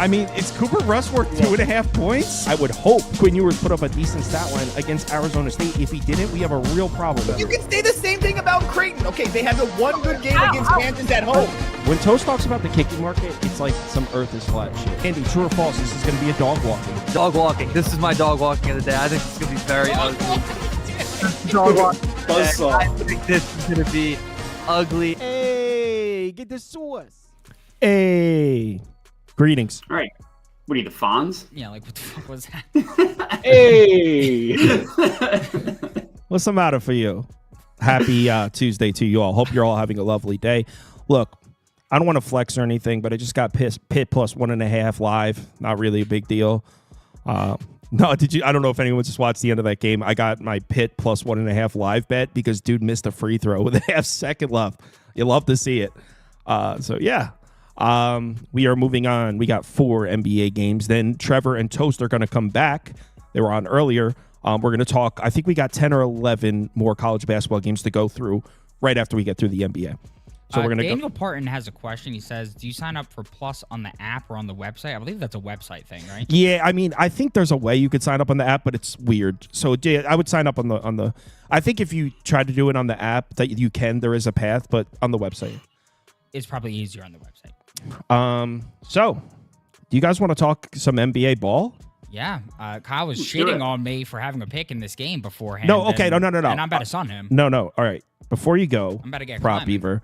I mean, is Cooper Rush worth 2.5 points? I would hope Quinn Ewers put up a decent stat line against Arizona State. If he didn't, we have a real problem. You can say the same thing about Creighton. Okay, they had the one good game against Kansas at home. When Toast talks about the kicking market, it's like some earth is flat shit. Andy, true or false, this is going to be a dog walking. Dog walking. This is my dog walking of the day. I think it's going to be very ugly. Dog walking. I think this is going to be ugly. Hey, get the sauce. Hey. Greetings. All right. What are you, the Fonz? Yeah, like what the fuck was that? Hey! What's the matter for you? Happy Tuesday to you all. Hope you're all having a lovely day. Look, I don't want to flex or anything, but I just got Pitt plus 1.5 live. Not really a big deal. No, did you? I don't know if anyone just watched the end of that game. I got my Pitt plus 1.5 live bet because dude missed a free throw with a half second left. You love to see it. So yeah. We are moving on. We got 4 NBA games. Then Trevor and Toast are going to come back. They were on earlier. We're going to talk. I think we got 10 or 11 more college basketball games to go through right after we get through the NBA. So we're going to Daniel Parton has a question. He says, do you sign up for Plus on the app or on the website? I believe that's a website thing, right? Yeah, I mean, I think there's a way you could sign up on the app, but it's weird. So I would sign up on the I think if you try to do it on the app that you can, there is a path, but on the website. It's probably easier on the website. So do you guys want to talk some NBA ball? Yeah, Kyle was shitting on me for having a pick in this game beforehand. No, okay, no. And I'm about to sun him. No. All right, before you go, I'm about to get Prop Beaver.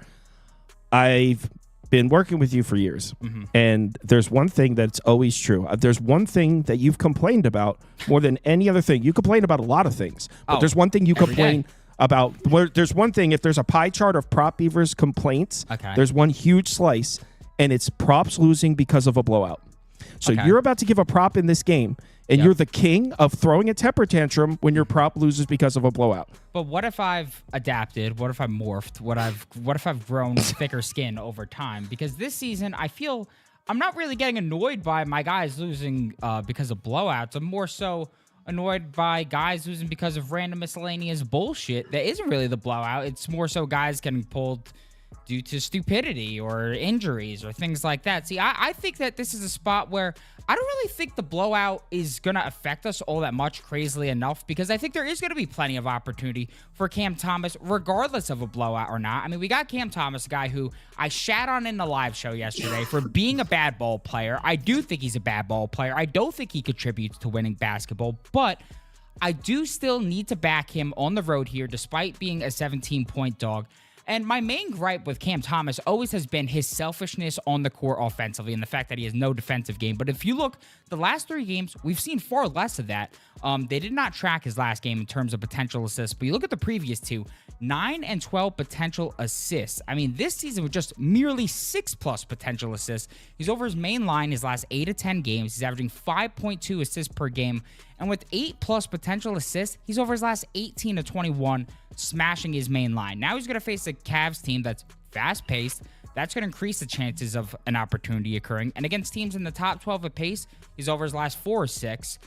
I've been working with you for years, and there's one thing that's always true. There's one thing that you've complained about more than any other thing. You complain about a lot of things, but there's one thing you complain about. There's one thing. If there's a pie chart of Prop Beaver's complaints, there's one huge slice. And it's props losing because of a blowout. So you're about to give a prop in this game, and you're the king of throwing a temper tantrum when your prop loses because of a blowout. But what if I've adapted? What if I've morphed? What if I've grown thicker skin over time? Because this season, I feel I'm not really getting annoyed by my guys losing because of blowouts. I'm more so annoyed by guys losing because of random miscellaneous bullshit that isn't really the blowout. It's more so guys getting pulled due to stupidity or injuries or things like that. See, I think that this is a spot where I don't really think the blowout is going to affect us all that much, crazily enough, because I think there is going to be plenty of opportunity for Cam Thomas, regardless of a blowout or not. I mean, we got Cam Thomas, a guy who I shat on in the live show yesterday for being a bad ball player. I do think he's a bad ball player. I don't think he contributes to winning basketball, but I do still need to back him on the road here, despite being a 17-point dog. And my main gripe with Cam Thomas always has been his selfishness on the court offensively and the fact that he has no defensive game. But if you look, the last 3 games, we've seen far less of that. They did not track his last game in terms of potential assists, but you look at the previous 2, 9 and 12 potential assists. I mean, this season with just merely 6+ potential assists. He's over his main line his last 8 to 10 games. He's averaging 5.2 assists per game. And with 8+ potential assists, he's over his last 18 to 21, smashing his main line. Now he's going to face a Cavs team that's fast-paced. That's going to increase the chances of an opportunity occurring. And against teams in the top 12 at pace, he's over his last 4 or 6.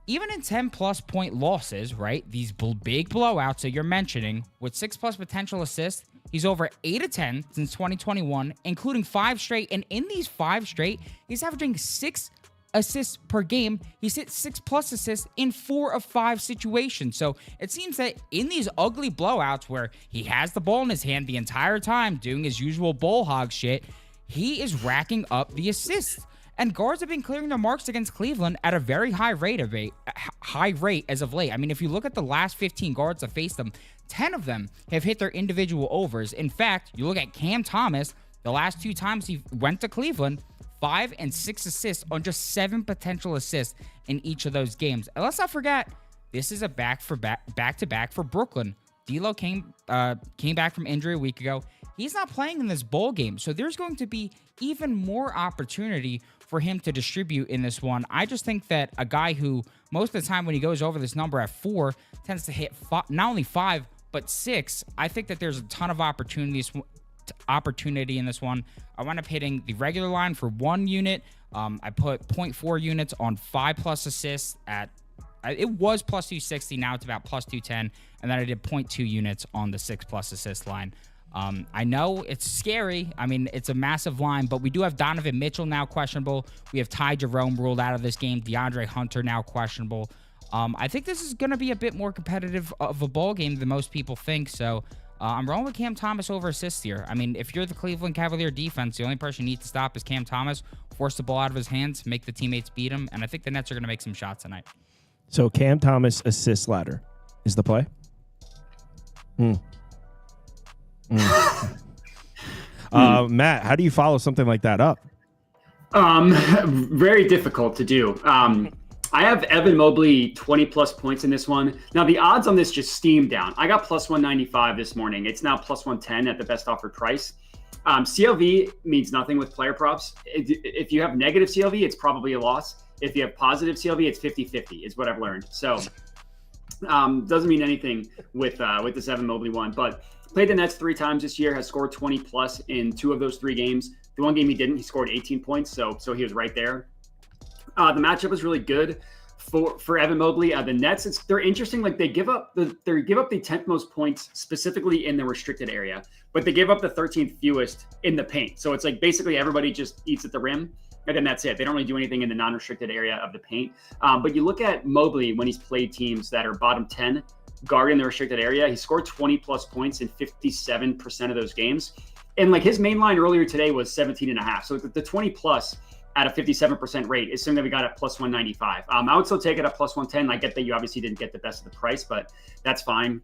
Even in 10+ point losses, right, these big blowouts that you're mentioning, with 6+ potential assists, he's over 8 of 10 since 2021, including 5 straight. And in these 5 straight, he's averaging 6 assists per game. He's hit 6+ assists in 4 of 5 situations. So it seems that in these ugly blowouts where he has the ball in his hand the entire time doing his usual ball hog shit, he is racking up the assists. And guards have been clearing their marks against Cleveland at a very high rate as of late. I mean, if you look at the last 15 guards that faced them, 10 of them have hit their individual overs. In fact, you look at Cam Thomas, the last 2 times he went to Cleveland, 5 and 6 assists on just 7 potential assists in each of those games. And let's not forget, this is a back-to-back for Brooklyn. D'Lo came back from injury a week ago. He's not playing in this bowl game, so there's going to be even more opportunity for him to distribute in this one. I just think that a guy who most of the time when he goes over this number at 4 tends to hit not only 5 but 6. I think that there's a ton of opportunity in this one. I wound up hitting the regular line for 1 unit. I put 0.4 units on 5+ assists at it was plus 260. Now it's about plus 210. And then I did 0.2 units on the 6+ assist line. I know it's scary. I mean, it's a massive line, but we do have Donovan Mitchell now questionable. We have Ty Jerome ruled out of this game. DeAndre Hunter now questionable. I think this is going to be a bit more competitive of a ball game than most people think. So I'm rolling with Cam Thomas over assists here. I mean, if you're the Cleveland Cavalier defense, the only person you need to stop is Cam Thomas. Force the ball out of his hands, make the teammates beat him, and I think the Nets are going to make some shots tonight. So Cam Thomas assist ladder is the play. Matt, how do you follow something like that up? Very difficult to do. I have Evan Mobley 20+ points in this one. Now the odds on this just steamed down. I got plus 195 this morning. It's now plus 110 at the best offered price. CLV means nothing with player props. If you have negative CLV, it's probably a loss. If you have positive CLV, it's 50-50 is what I've learned. So doesn't mean anything with this Evan Mobley one, but played the Nets 3 times this year, has scored 20+ in 2 of those 3 games. The one game he didn't, he scored 18 points. So he was right there. The matchup is really good for Evan Mobley. The Nets, they're interesting. Like they give up the 10th most points specifically in the restricted area, but they give up the 13th fewest in the paint. So it's like basically everybody just eats at the rim, and then that's it. They don't really do anything in the non-restricted area of the paint. But you look at Mobley when he's played teams that are bottom 10 guard in the restricted area, he scored 20+ points in 57% of those games. And like his main line earlier today was 17.5. So the 20+ at a 57% rate is something that we got at plus 195. I would still take it at plus 110. I get that you obviously didn't get the best of the price, but that's fine.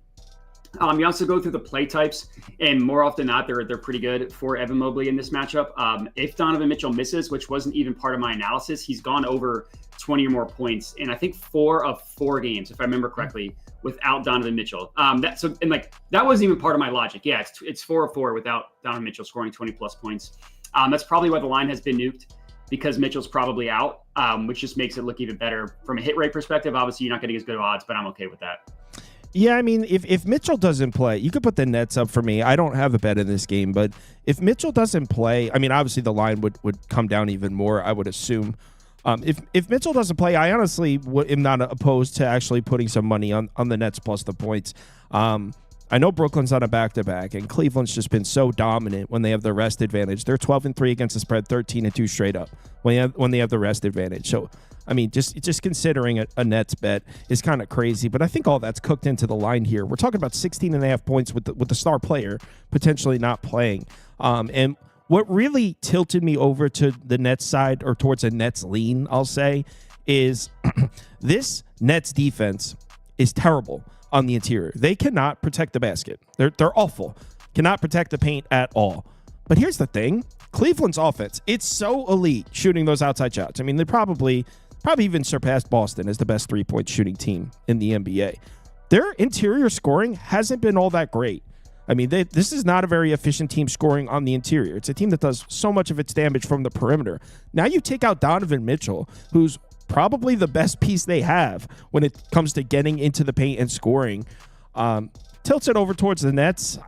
You also go through the play types, and more often than not, they're pretty good for Evan Mobley in this matchup. If Donovan Mitchell misses, which wasn't even part of my analysis, he's gone over 20 or more points in I think 4 of 4 games, if I remember correctly, without Donovan Mitchell. That wasn't even part of my logic. Yeah, it's 4 of 4 without Donovan Mitchell scoring 20+ points. That's probably why the line has been nuked, because Mitchell's probably out, which just makes it look even better from a hit rate perspective. Obviously, you're not getting as good of odds, but I'm okay with that. Yeah, I mean, if Mitchell doesn't play, you could put the Nets up for me. I don't have a bet in this game, but if Mitchell doesn't play, I mean, obviously the line would come down even more, I would assume. If Mitchell doesn't play, I honestly am not opposed to actually putting some money on the Nets plus the points. I know Brooklyn's on a back-to-back, and Cleveland's just been so dominant when they have the rest advantage. They're 12-3 against the spread, 13-2 straight up when they have the rest advantage. So, I mean, just considering a Nets bet is kind of crazy, but I think all that's cooked into the line here. We're talking about 16.5 points with the star player potentially not playing. And what really tilted me over to the Nets side, or towards a Nets lean, I'll say, is this Nets defense is terrible on the interior. They cannot protect the basket. They're awful. Cannot protect the paint at all. But here's the thing. Cleveland's offense, it's so elite shooting those outside shots. I mean, they probably even surpassed Boston as the best three-point shooting team in the NBA. Their interior scoring hasn't been all that great. I mean, this is not a very efficient team scoring on the interior. It's a team that does so much of its damage from the perimeter. Now you take out Donovan Mitchell, who's probably the best piece they have when it comes to getting into the paint and scoring. Tilts it over towards the Nets.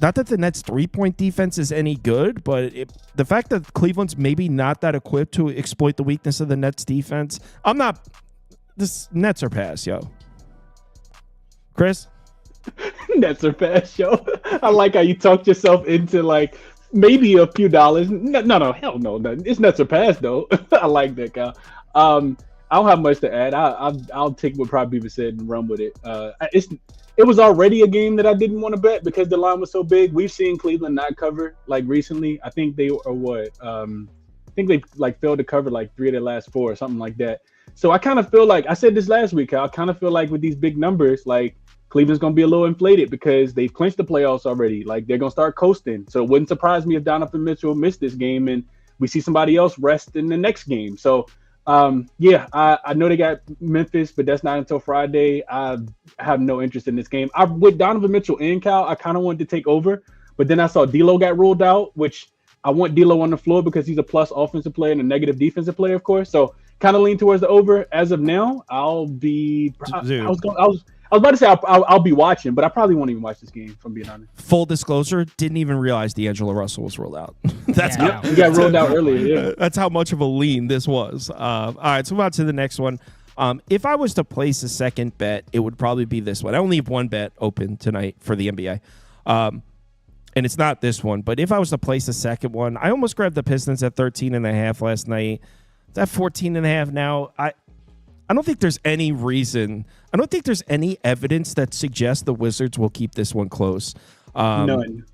Not that the Nets' three-point defense is any good, but the fact that Cleveland's maybe not that equipped to exploit the weakness of the Nets' defense, this Nets are pass, yo. Chris? Nets are pass, yo. I like how you talked yourself into, like, maybe a few dollars. No, hell no. It's Nets are pass, though. I like that, Kyle. I don't have much to add. I'll take what probably people said and run with it. It was already a game that I didn't want to bet because the line was so big. We've seen Cleveland not cover like recently. I think they are what? I think they like failed to cover like 3 of their last 4 or something like that. So I kind of feel like I said this last week. I kind of feel like with these big numbers, like Cleveland's going to be a little inflated because they've clinched the playoffs already. Like they're going to start coasting. So it wouldn't surprise me if Donovan Mitchell missed this game and we see somebody else rest in the next game. So I know they got Memphis, but that's not until Friday. I have no interest in this game. With Donovan Mitchell in, Cal, I kind of wanted to take over, but then I saw D'Lo got ruled out, which I want D'Lo on the floor because he's a plus offensive player and a negative defensive player, of course. So kind of lean towards the over. As of now, I'll be. I was about to say I'll be watching, but I probably won't even watch this game, if I'm being honest. Full disclosure, didn't even realize D'Angelo Russell was rolled out. He got rolled out earlier. Yeah. That's how much of a lean this was. All right, so move on to the next one. If I was to place a second bet, it would probably be this one. I only have one bet open tonight for the NBA. and it's not this one, but if I was to place a second one, I almost grabbed the Pistons at 13.5 last night. It's at 14.5 now. I don't think there's any reason. I don't think there's any evidence that suggests the Wizards will keep this one close. None.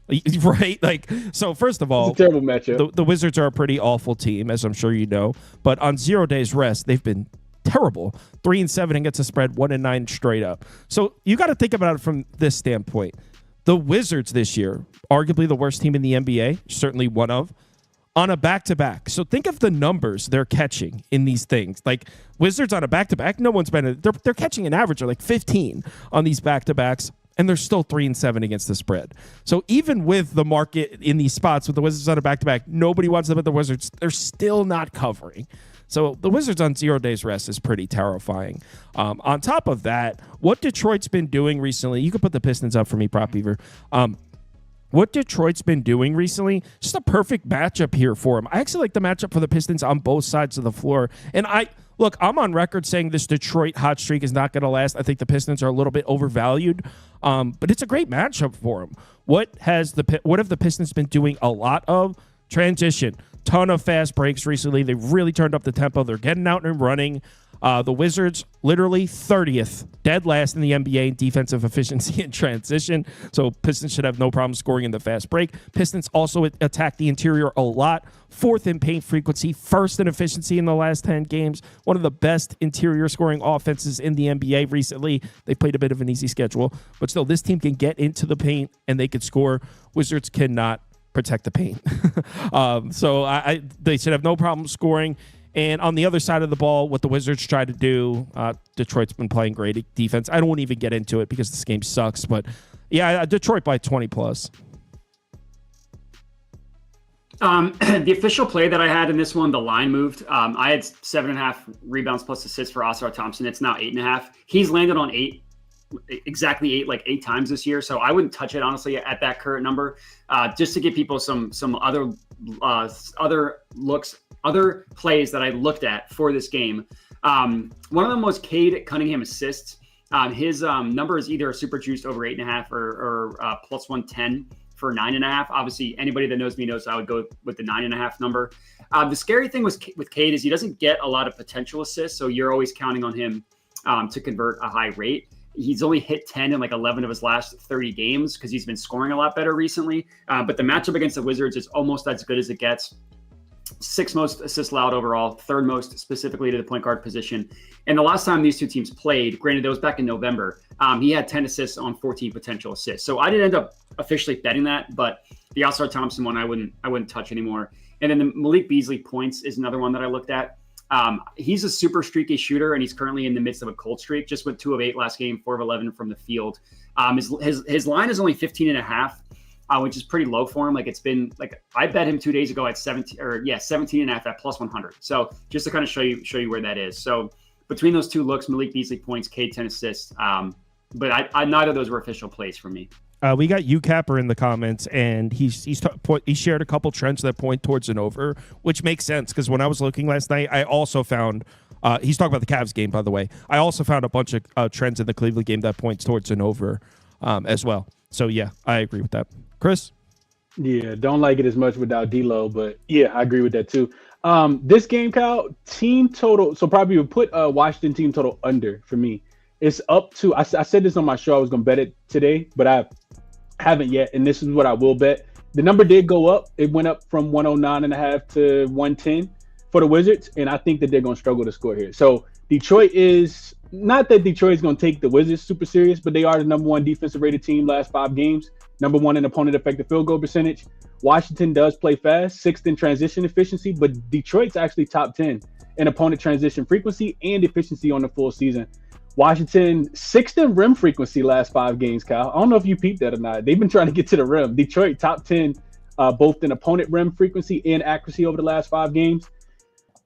Right? Like, so first of all, it's a terrible matchup. The Wizards are a pretty awful team, as I'm sure you know. But on 0 days rest, they've been terrible. 3-7 against the spread, 1-9 straight up. So you got to think about it from this standpoint. The Wizards this year, arguably the worst team in the NBA, certainly one of, on a back-to-back. So think of the numbers they're catching in these things. Like Wizards on a back-to-back, no one's been. They're catching an average of like 15 on these back-to-backs, and they're still 3-7 against the spread. So even with the market in these spots with the Wizards on a back-to-back, nobody wants them, but the Wizards, they're still not covering. So the Wizards on 0 days rest is pretty terrifying. On top of that, what Detroit's been doing recently, you can put the Pistons up for me, Prop Beaver. What Detroit's been doing recently, just a perfect matchup here for them. I actually like the matchup for the Pistons on both sides of the floor. And I'm on record saying this Detroit hot streak is not going to last. I think the Pistons are a little bit overvalued, but it's a great matchup for them. What have the Pistons been doing a lot of? Transition. Ton of fast breaks recently. They've really turned up the tempo. They're getting out and running. The Wizards, literally 30th, dead last in the NBA in defensive efficiency and transition. So Pistons should have no problem scoring in the fast break. Pistons also attack the interior a lot. 4th in paint frequency, 1st in efficiency in the last 10 games. One of the best interior scoring offenses in the NBA recently. They played a bit of an easy schedule, but still, this team can get into the paint and they could score. Wizards cannot protect the paint. So they should have no problem scoring. And on the other side of the ball, what the Wizards try to do, Detroit's been playing great defense. I don't want to even get into it because this game sucks. But, yeah, Detroit by 20+. The official play that I had in this one, the line moved. I had 7.5 rebounds plus assists for Oscar Thompson. It's now 8.5. He's landed on 8. Exactly 8 times this year. So I wouldn't touch it, honestly, at that current number, just to give people some other looks, other plays that I looked at for this game. One of them was Cade Cunningham assists. His number is either super juiced over 8.5 or plus 110 for 9.5. Obviously, anybody that knows me knows I would go with the 9.5 number. The scary thing with Cade is he doesn't get a lot of potential assists, so you're always counting on him to convert a high rate. He's only hit 10 in like 11 of his last 30 games because he's been scoring a lot better recently. But the matchup against the Wizards is almost as good as it gets. 6th most assists allowed overall, 3rd most specifically to the point guard position. And the last time these two teams played, granted that was back in November, he had 10 assists on 14 potential assists. So I didn't end up officially betting that, but the Oscar Thompson one I wouldn't touch anymore. And then the Malik Beasley points is another one that I looked at. He's a super streaky shooter, and he's currently in the midst of a cold streak. Just went 2 of 8 last game, 4 of 11 from the field. His line is only 15.5, which is pretty low for him. Like it's been like I bet him 2 days ago at 17.5 at plus 100. So just to kind of show you where that is. So between those two looks, Malik Beasley points, Cade 10 assists. But neither of those were official plays for me. We got UCapper in the comments, and he shared a couple trends that point towards an over, which makes sense because when I was looking last night, I also found he's talking about the Cavs game, by the way. I also found a bunch of trends in the Cleveland game that points towards an over as well. So yeah, I agree with that. Chris? Yeah, don't like it as much without D'Lo, but yeah, I agree with that too. This game, Kyle, team total. So probably would put Washington team total under for me. It's up to. I said this on my show. I was gonna bet it today, but I haven't yet, and this is what I will bet. The number did go up. It went up from 109.5 to 110 for the Wizards, and I think that they're going to struggle to score here. So Detroit is not that Detroit is going to take the Wizards super serious, but they are the number 1 defensive rated team last 5 games, number 1 in opponent effective field goal percentage. Washington does play fast, 6th in transition efficiency, but Detroit's actually top 10 in opponent transition frequency and efficiency on the full season. Washington, 6th in rim frequency last 5 games, Kyle. I don't know if you peeped that or not. They've been trying to get to the rim. Detroit, top 10, both in opponent rim frequency and accuracy over the last 5 games.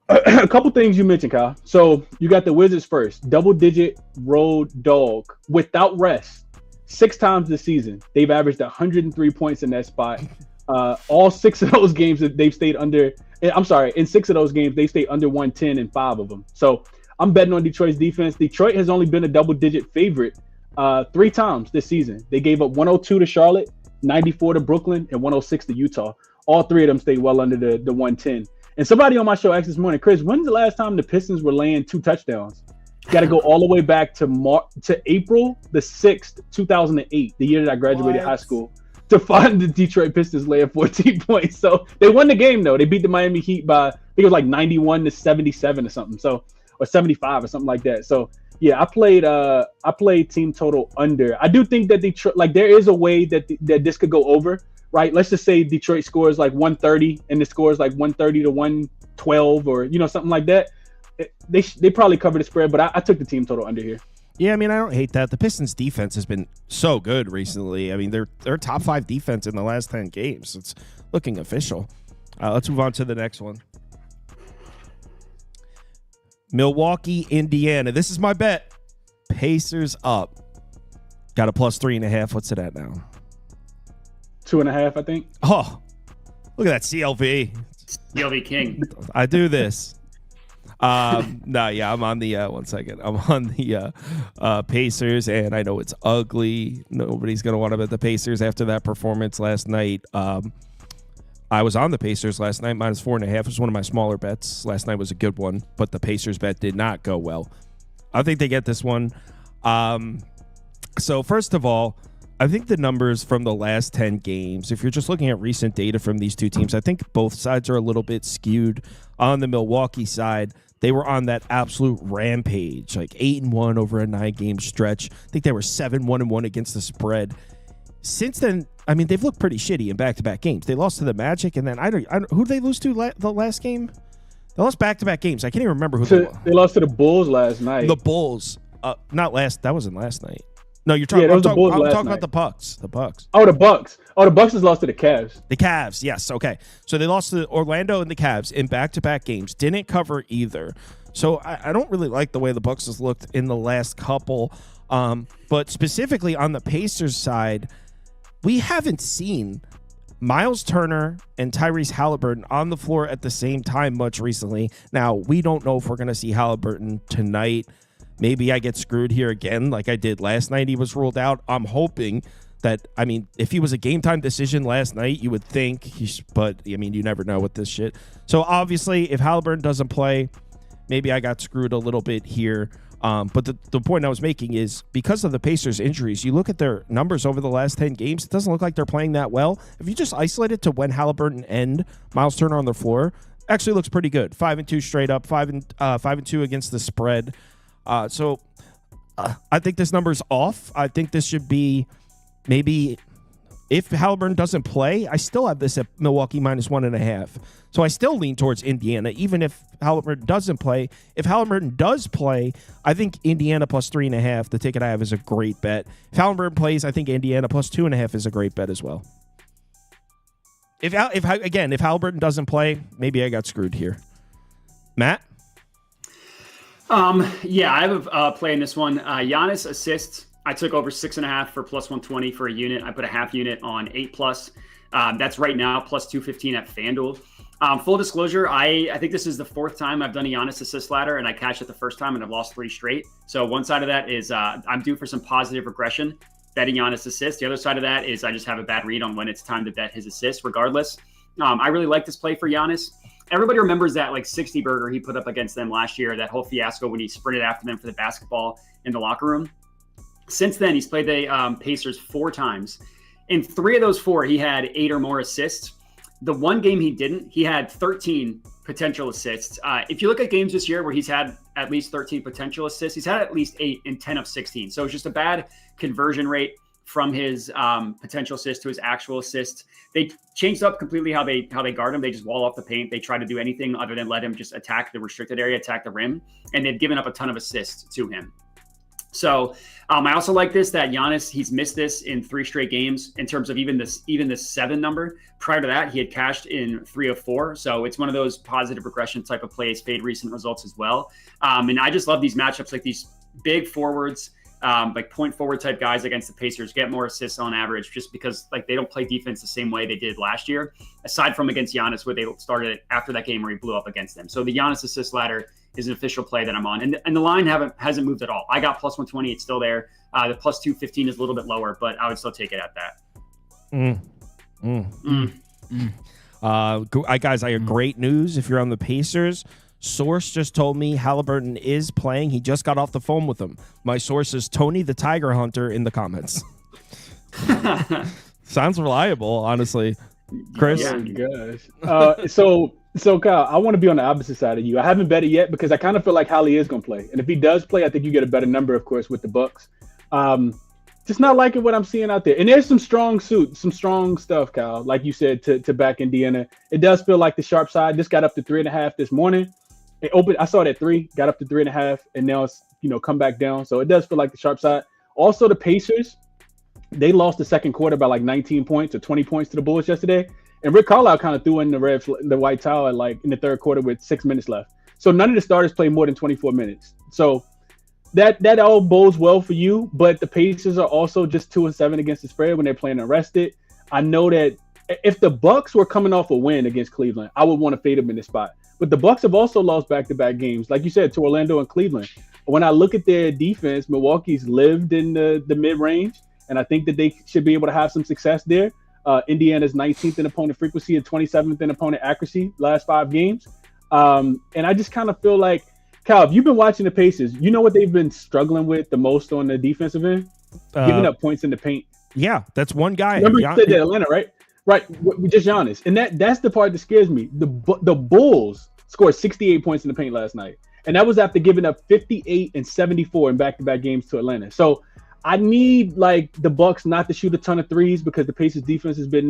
A couple things you mentioned, Kyle. So you got the Wizards first. Double-digit road dog without rest. 6 times this season. They've averaged 103 points in that spot. All 6 of those games that they've stayed under. I'm sorry, in 6 of those games, they stayed under 110 in 5 of them. So I'm betting on Detroit's defense. Detroit has only been a double-digit favorite 3 times this season. They gave up 102 to Charlotte, 94 to Brooklyn, and 106 to Utah. All three of them stayed well under the 110. And somebody on my show asked this morning, Chris, when's the last time the Pistons were laying 2 touchdowns? Got to go all the way back to April the 6th, 2008, the year that I graduated high school, to find the Detroit Pistons laying 14 points. So they won the game, though. They beat the Miami Heat by, I think it was like 91 to 77 or something. So, or 75 or something like that. So yeah, I played team total under. I do think that Detroit, like, there is a way that this could go over, right? Let's just say Detroit scores like 130 and the score is like 130 to 112 or, you know, something like that. They probably cover the spread, but I took the team total under here. Yeah, I mean, I don't hate that. The Pistons defense has been so good recently. I mean, they're top 5 defense in the last 10 games. It's looking official. Let's move on to the next one. Milwaukee, Indiana. This is my bet. Pacers up. Got a plus 3.5. What's it at now? 2.5, I think. Oh, look at that CLV. CLV King. I do this. No, yeah, I'm on the one second. I'm on the Pacers, and I know it's ugly. Nobody's gonna want to bet the Pacers after that performance last night. I was on the Pacers last night, minus 4.5. It was one of my smaller bets. Last night was a good one, but the Pacers bet did not go well. I think they get this one. So first of all, I think the numbers from the last 10 games, if you're just looking at recent data from these two teams, I think both sides are a little bit skewed. On the Milwaukee side, they were on that absolute rampage, like 8-1 over a 9-game stretch. I think they were 7-1-1 against the spread. Since then, I mean, they've looked pretty shitty in back-to-back games. They lost to the Magic, and then who did they lose to the last game? They lost back-to-back games. I can't even remember who they lost to the Bulls last night. The Bulls, not last. That wasn't last night. No, you're talking. I'm talking about the Bucks. The Bucks. Oh, the Bucks. Oh, the Bucks has lost to the Cavs. The Cavs, yes. Okay, so they lost to Orlando and the Cavs in back-to-back games. Didn't cover either. So I don't really like the way the Bucks has looked in the last couple. But specifically on the Pacers side, we haven't seen Miles Turner and Tyrese Halliburton on the floor at the same time much recently. Now, we don't know if we're going to see Halliburton tonight. Maybe I get screwed here again like I did last night. He was ruled out. I'm hoping that, I mean, if he was a game-time decision last night, you would think, but, I mean, you never know with this shit. So, obviously, if Halliburton doesn't play, maybe I got screwed a little bit here. But the point I was making is because of the Pacers' injuries, you look at their numbers over the last 10 games, it doesn't look like they're playing that well. If you just isolate it to when Halliburton and Miles Turner on the floor, actually looks pretty good. 5-2 straight up, 5-2 against the spread. So I think this number's off. I think this should be maybe if Halliburton doesn't play, I still have this at Milwaukee minus 1.5. So I still lean towards Indiana, even if Halliburton doesn't play. If Halliburton does play, I think Indiana plus 3.5, the ticket I have, is a great bet. If Halliburton plays, I think Indiana plus 2.5 is a great bet as well. If Halliburton doesn't play, maybe I got screwed here. Matt? Yeah, I have a play in this one. Giannis assists. I took over 6.5 for plus 120 for a unit. I put a half unit on 8+. That's right now plus 215 at FanDuel. Full disclosure, I think this is the 4th time I've done a Giannis assist ladder, and I cashed it the first time, and I've lost 3 straight. So one side of that is I'm due for some positive regression betting Giannis assists. The other side of that is I just have a bad read on when it's time to bet his assists. Regardless, I really like this play for Giannis. Everybody remembers that like 60 burger he put up against them last year, that whole fiasco when he sprinted after them for the basketball in the locker room. Since then, he's played the Pacers 4 times. In 3 of those 4, he had 8 or more assists. The one game he didn't, he had 13 potential assists. If you look at games this year where he's had at least 13 potential assists, he's had at least 8 in 10 of 16. So it's just a bad conversion rate from his potential assist to his actual assists. They changed up completely how they guard him. They just wall off the paint. They try to do anything other than let him just attack the restricted area, attack the rim, and they've given up a ton of assists to him. So I also like this, that Giannis, he's missed this in 3 straight games in terms of even this 7 number. Prior to that, he had cashed in 3 of 4. So it's one of those positive regression type of plays, fade recent results as well. And I just love these matchups, like these big forwards, like point forward type guys against the Pacers get more assists on average, just because like they don't play defense the same way they did last year, aside from against Giannis, where they started after that game where he blew up against them. So the Giannis assist ladder is an official play that I'm on. And the line hasn't moved at all. I got plus 120. It's still there. The plus 215 is a little bit lower, but I would still take it at that. Guys, I have great news. If you're on the Pacers, source just told me Halliburton is playing. He just got off the phone with him. My source is Tony the Tiger Hunter in the comments. Sounds reliable, honestly. Chris? Oh gosh. So Kyle, I want to be on the opposite side of you. I haven't bet it yet because I kind of feel like Holly is going to play. And if he does play, I think you get a better number, of course, with the Bucks. Just not liking what I'm seeing out there. And there's some strong stuff, Kyle, like you said, to back Indiana. It does feel like the sharp side. This got up to 3.5 this morning. It opened, I saw it at 3, got up to 3.5, and now it's, come back down. So it does feel like the sharp side. Also, the Pacers, they lost the second quarter by like 19 points or 20 points to the Bulls yesterday. And Rick Carlisle kind of threw in the white towel in the third quarter with 6 minutes left. So none of the starters played more than 24 minutes. So that all bodes well for you, but the Pacers are also just 2-7 against the spread when they're playing arrested. I know that if the Bucks were coming off a win against Cleveland, I would want to fade them in this spot. But the Bucks have also lost back-to-back games, like you said, to Orlando and Cleveland. When I look at their defense, Milwaukee's lived in the mid-range, and I think that they should be able to have some success there. Indiana's 19th in opponent frequency and 27th in opponent accuracy last 5 games. And I just kind of feel like, Kyle, if you've been watching the Pacers, you know what they've been struggling with the most on the defensive end? Giving up points in the paint. Yeah, that's one guy. Remember you said that Atlanta, right? Right, just Giannis. And that's the part that scares me. The Bulls scored 68 points in the paint last night. And that was after giving up 58 and 74 in back-to-back games to Atlanta. So I need the Bucks not to shoot a ton of threes because the Pacers defense has been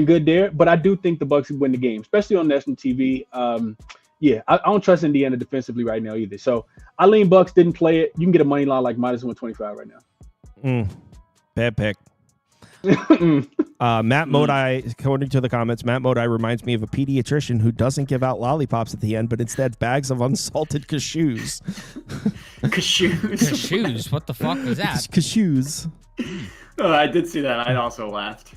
good there. But I do think the Bucks would win the game, especially on national TV. I don't trust Indiana defensively right now either. So I lean Bucks, didn't play it. You can get a money line like -125 right now. Bad pick. Matt Modai, according to the comments, Matt Modai reminds me of a pediatrician who doesn't give out lollipops at the end, but instead bags of unsalted cashews. Cashews? What the fuck was that? Cashews. Oh, I did see that. I also laughed.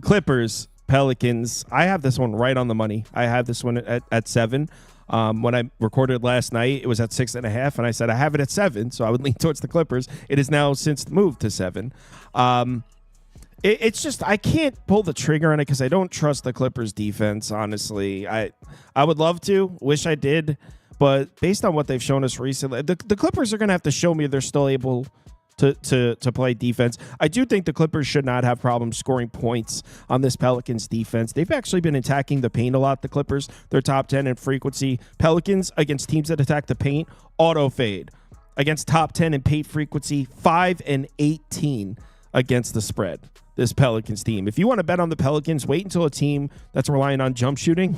Clippers, Pelicans. I have this one right on the money. I have this one at 7. When I recorded last night, it was at 6.5, and I said I have it at 7, so I would lean towards the Clippers. It is now since moved to 7. It's just I can't pull the trigger on it because I don't trust the Clippers defense. Honestly, I would love to, wish I did, but based on what they've shown us recently, the Clippers are going to have to show me they're still able to play defense. I do think the Clippers should not have problems scoring points on this Pelicans defense. They've actually been attacking the paint a lot, the Clippers. They're top 10 in frequency. Pelicans, against teams that attack the paint, auto fade. Against top 10 in paint frequency, 5 and 18 against the spread. This Pelicans team. If you want to bet on the Pelicans, wait until a team that's relying on jump shooting.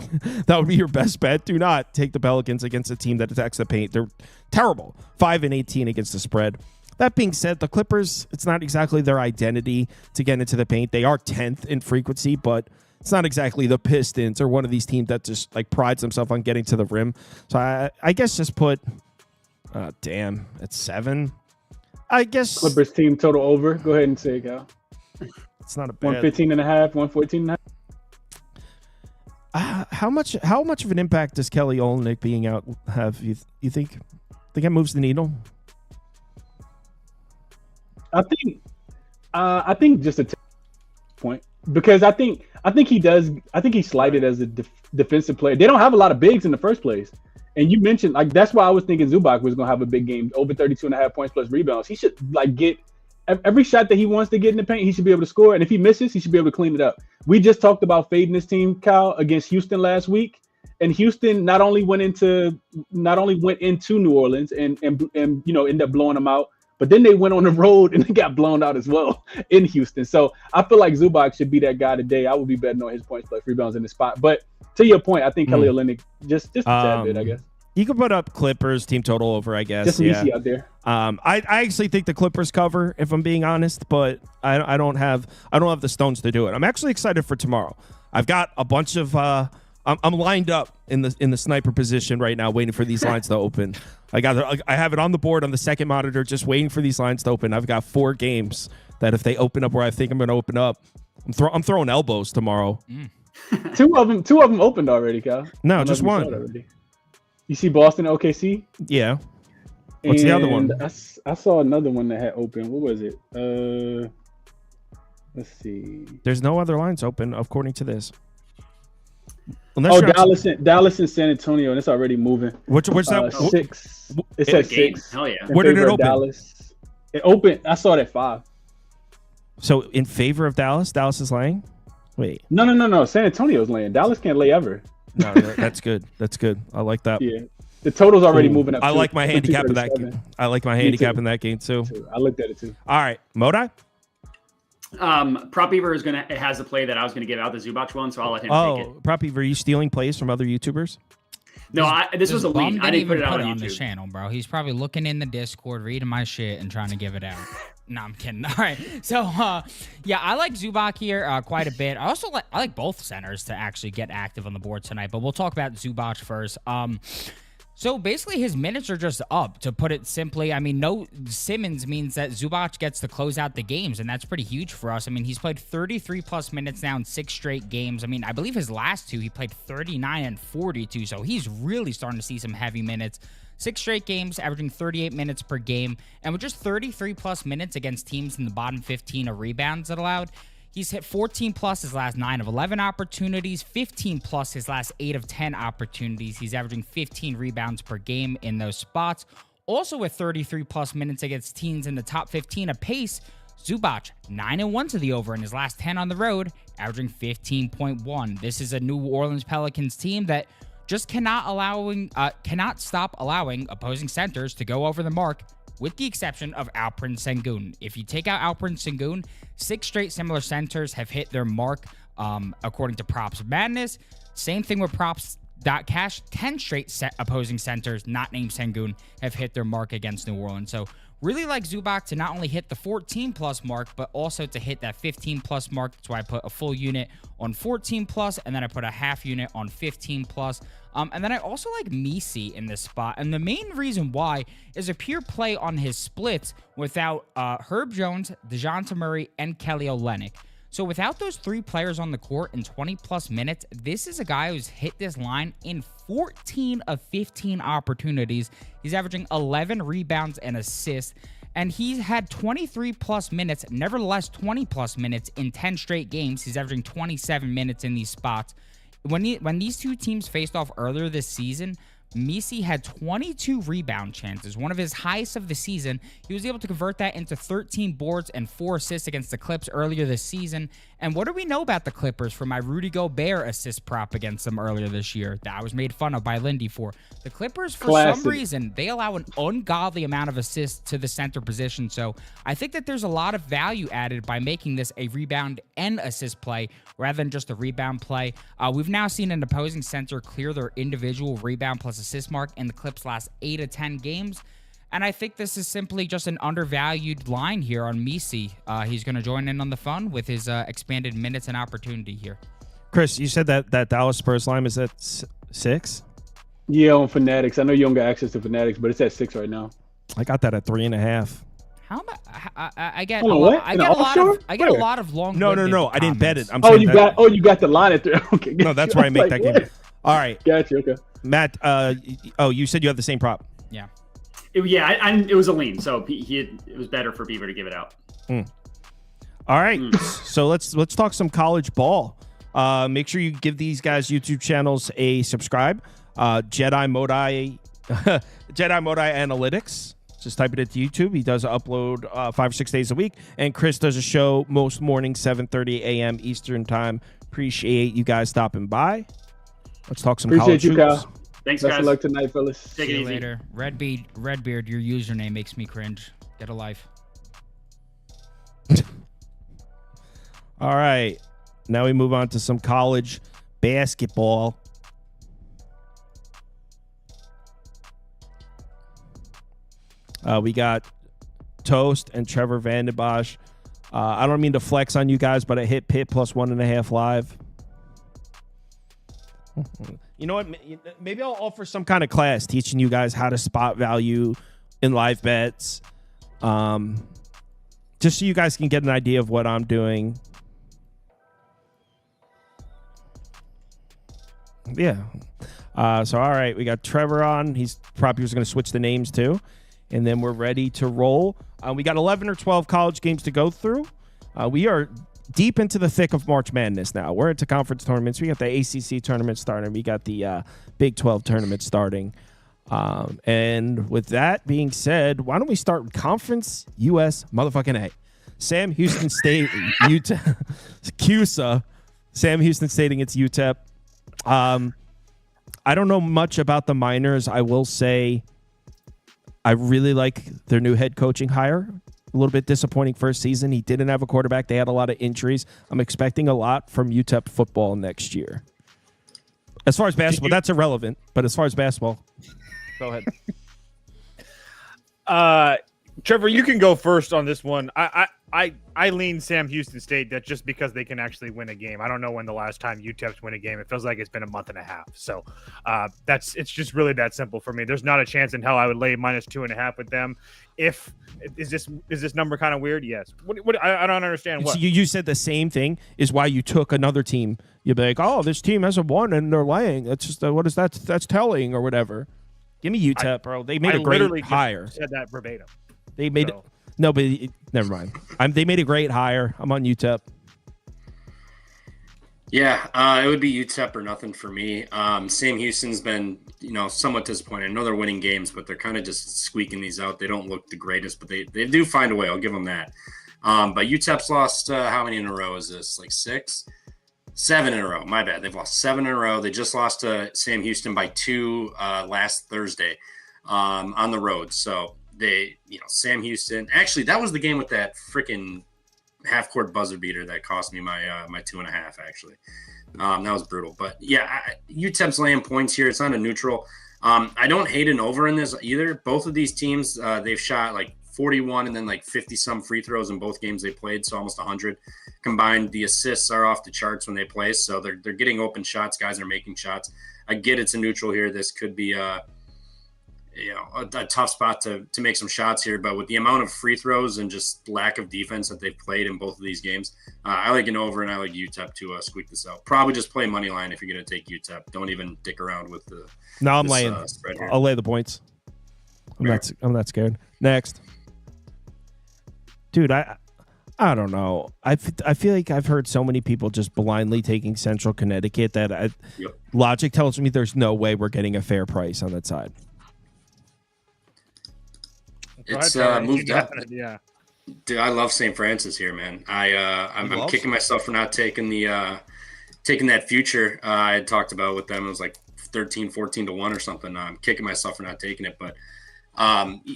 That would be your best bet. Do not take the Pelicans against a team that attacks the paint. They're terrible. 5 and 18 against the spread. That being said, the Clippers, it's not exactly their identity to get into the paint. They are 10th in frequency, but it's not exactly the Pistons or one of these teams that just prides themselves on getting to the rim. So I guess just put, at 7. I guess Clippers team total over. Go ahead and say it, Cal. It's not a bad 115.5, 114.5. How much of an impact does Kelly Olynyk being out have? You think it moves the needle? I think just a point because I think he does. I think he's slighted as a defensive player. They don't have a lot of bigs in the first place, and you mentioned that's why I was thinking Zubac was going to have a big game, over 32.5 points plus rebounds. He should get every shot that he wants to get in the paint. He should be able to score, and if he misses, he should be able to clean it up. We just talked about fading this team, Kyle, against Houston last week, and Houston not only went into New Orleans and ended up blowing them out. But then they went on the road and they got blown out as well in Houston. So I feel like Zubac should be that guy today. I would be betting on his points plus rebounds in the spot. But to your point, I think Kelly Olynyk just a tad bit, I guess. You could put up Clippers team total over, I guess. Just easy out there. I actually think the Clippers cover, if I'm being honest, but I don't have the stones to do it. I'm actually excited for tomorrow. I've got a bunch of I'm lined up in the sniper position right now, waiting for these lines to open. I have it on the board on the second monitor, just waiting for these lines to open. I've got 4 games that if they open up where I think I'm going to open up, I'm throwing elbows tomorrow. Two of them opened already, Kyle. No, just one. You see Boston OKC? Yeah. What's the other one? I saw another one that had opened. What was it? Let's see. There's no other lines open according to this. Unless Dallas and San Antonio, and it's already moving. What's that? 6. It said 6. Hell yeah. Where did it open? Dallas. It opened. I saw it at 5. So in favor of Dallas, Dallas is laying. Wait. No. San Antonio's laying. Dallas can't lay ever. No, that's good. That's good. I like that. Yeah. The total's already moving up. I like my handicap in that game. I like my handicap in that game too. I looked at it too. All right, Modi. Prop Beaver has a play that I was gonna give out, the Zubac one, so I'll let him take it. Prop Beaver, are you stealing plays from other YouTubers? No, this was a lean. I didn't put it out on the YouTube. channel, bro. He's probably looking in the Discord, reading my shit, and trying to give it out. No, I'm kidding. All right. So, yeah, I like Zubac here quite a bit. I like both centers to actually get active on the board tonight, but we'll talk about Zubac first. So basically his minutes are just up, to put it simply. I mean, no Simmons means that Zubac gets to close out the games, and that's pretty huge for us. I mean, he's played 33+ minutes now in 6 straight games. I mean, I believe his last 2, he played 39 and 42, so he's really starting to see some heavy minutes. 6 straight games, averaging 38 minutes per game, and with just 33+ minutes against teams in the bottom 15 of rebounds that allowed, he's hit 14+ his last 9 of 11 opportunities, 15+ his last 8 of 10 opportunities. He's averaging 15 rebounds per game in those spots. Also with 33+ minutes against teams in the top 15 apace, Zubac 9-1 to the over in his last 10 on the road, averaging 15.1. This is a New Orleans Pelicans team that just cannot stop allowing opposing centers to go over the mark, with the exception of Alperen Sengun. If you take out Alperen Sengun, 6 straight similar centers have hit their mark, according to Props Madness. Same thing with Props.cash. 10 straight opposing centers, not named Sengun, have hit their mark against New Orleans. So really like Zubac to not only hit the 14+ mark, but also to hit that 15+ mark. That's why I put a full unit on 14+, and then I put a half unit on 15+. And then I also like McNeese in this spot. And the main reason why is a pure play on his splits without Herb Jones, DeJounte Murray, and Kelly Olynyk. So without those 3 players on the court in 20+ minutes, this is a guy who's hit this line in 14 of 15 opportunities. He's averaging 11 rebounds and assists, and he's had 23+ minutes, nevertheless 20+ minutes in 10 straight games. He's averaging 27 minutes in these spots. When these two teams faced off earlier this season, McNeese had 22 rebound chances, one of his highest of the season. He was able to convert that into 13 boards and 4 assists against the Clips earlier this season. And what do we know about the Clippers from my Rudy Gobert assist prop against them earlier this year that I was made fun of by Lindy for? The Clippers, for some reason, they allow an ungodly amount of assists to the center position. So I think that there's a lot of value added by making this a rebound and assist play rather than just a rebound play. We've now seen an opposing center clear their individual rebound plus assist mark in the Clips' last 8 of 10 games. And I think this is simply just an undervalued line here on McNeese. He's going to join in on the fun with his expanded minutes and opportunity here. Chris, you said that Dallas Spurs line is at 6? Yeah, on Fanatics. I know you don't got access to Fanatics, but it's at 6 right now. I got that at 3.5. How about I get Hold a on, lot, what? I In get the a lot offshore? of I get a lot of long. No. I didn't bet it. I'm Oh, saying you got the line at 3. Okay. No, that's where I make that game. All right. Gotcha. Okay. Matt, you said you have the same prop. Yeah. It was a lean, so it was better for Beaver to give it out. All right, so let's talk some college ball. Make sure you give these guys' YouTube channels a subscribe. Jedi Modi Analytics. Just type it into YouTube. He does upload 5 or 6 days a week, and Chris does a show most mornings 7:30 a.m. Eastern time. Appreciate you guys stopping by. Let's talk some college hoops. Kyle. Thanks, Best guys. of luck tonight, fellas. Take it easy. Later. Redbeard, your username makes me cringe. Get a life. All right. Now we move on to some college basketball. We got Toast and Trevor Vandenbosch. I don't mean to flex on you guys, but I hit Pitt plus 1.5 live. You know what? Maybe I'll offer some kind of class teaching you guys how to spot value in live bets. Just so you guys can get an idea of what I'm doing. Yeah. So, all right. We got Trevor on. He's probably going to switch the names too. And then we're ready to roll. We got 11 or 12 college games to go through. We are deep into the thick of March Madness now. We're into conference tournaments. We got the ACC tournament starting. We got the Big 12 tournament starting. And with that being said, why don't we start with Conference US motherfucking A? Sam Houston State, UTEP, CUSA. Sam Houston State against UTEP. I don't know much about the Miners. I will say I really like their new head coaching hire. A little bit disappointing first season. He didn't have a quarterback. They had a lot of injuries. I'm expecting a lot from UTEP football next year. As far as basketball, that's irrelevant. But as far as basketball, go ahead. Trevor, you can go first on this one. I lean Sam Houston State. That's just because they can actually win a game. I don't know when the last time UTEP's win a game. It feels like it's been a month and a half. So it's just really that simple for me. There's not a chance in hell I would lay -2.5 with them. Is this number kind of weird? Yes. What I don't understand. What so you said the same thing is why you took another team. You'd be like, oh, this team hasn't won and they're laying. That's just what is that? That's telling or whatever. Give me UTEP, bro. They made a great hire. Said that verbatim. They made it. No, but never mind. They made a great hire. I'm on UTEP. Yeah, it would be UTEP or nothing for me. Sam Houston's been, somewhat disappointed. I know they're winning games, but they're kind of just squeaking these out. They don't look the greatest, but they do find a way. I'll give them that. But UTEP's lost, how many in a row is this? Like 6? 7 in a row. My bad. They've lost 7 in a row. They just lost to Sam Houston by 2 last Thursday on the road. So they, Sam Houston. Actually, that was the game with that freaking half-court buzzer beater that cost me my 2.5. Actually, that was brutal. But yeah, UTEP's laying points here. It's not a neutral. I don't hate an over in this either. Both of these teams, they've shot like 41 and then like 50 some free throws in both games they played, so almost 100 combined. The assists are off the charts when they play, so they're getting open shots. Guys are making shots. I get it's a neutral here. This could be a tough spot to make some shots here, but with the amount of free throws and just lack of defense that they've played in both of these games, I like an over and I like UTEP to squeak this out. Probably just play money line if you're going to take UTEP. Don't even dick around with the. No, I'm laying. I'll lay the points. I'm not scared. Next, dude, I don't know. I feel like I've heard so many people just blindly taking Central Connecticut that logic tells me there's no way we're getting a fair price on that side. It's moved up. Yeah, dude, I love St. Francis here, man. I'm kicking myself for not taking that future I had talked about with them. It was like 13-14 to 1 or something. I'm kicking myself for not taking it, but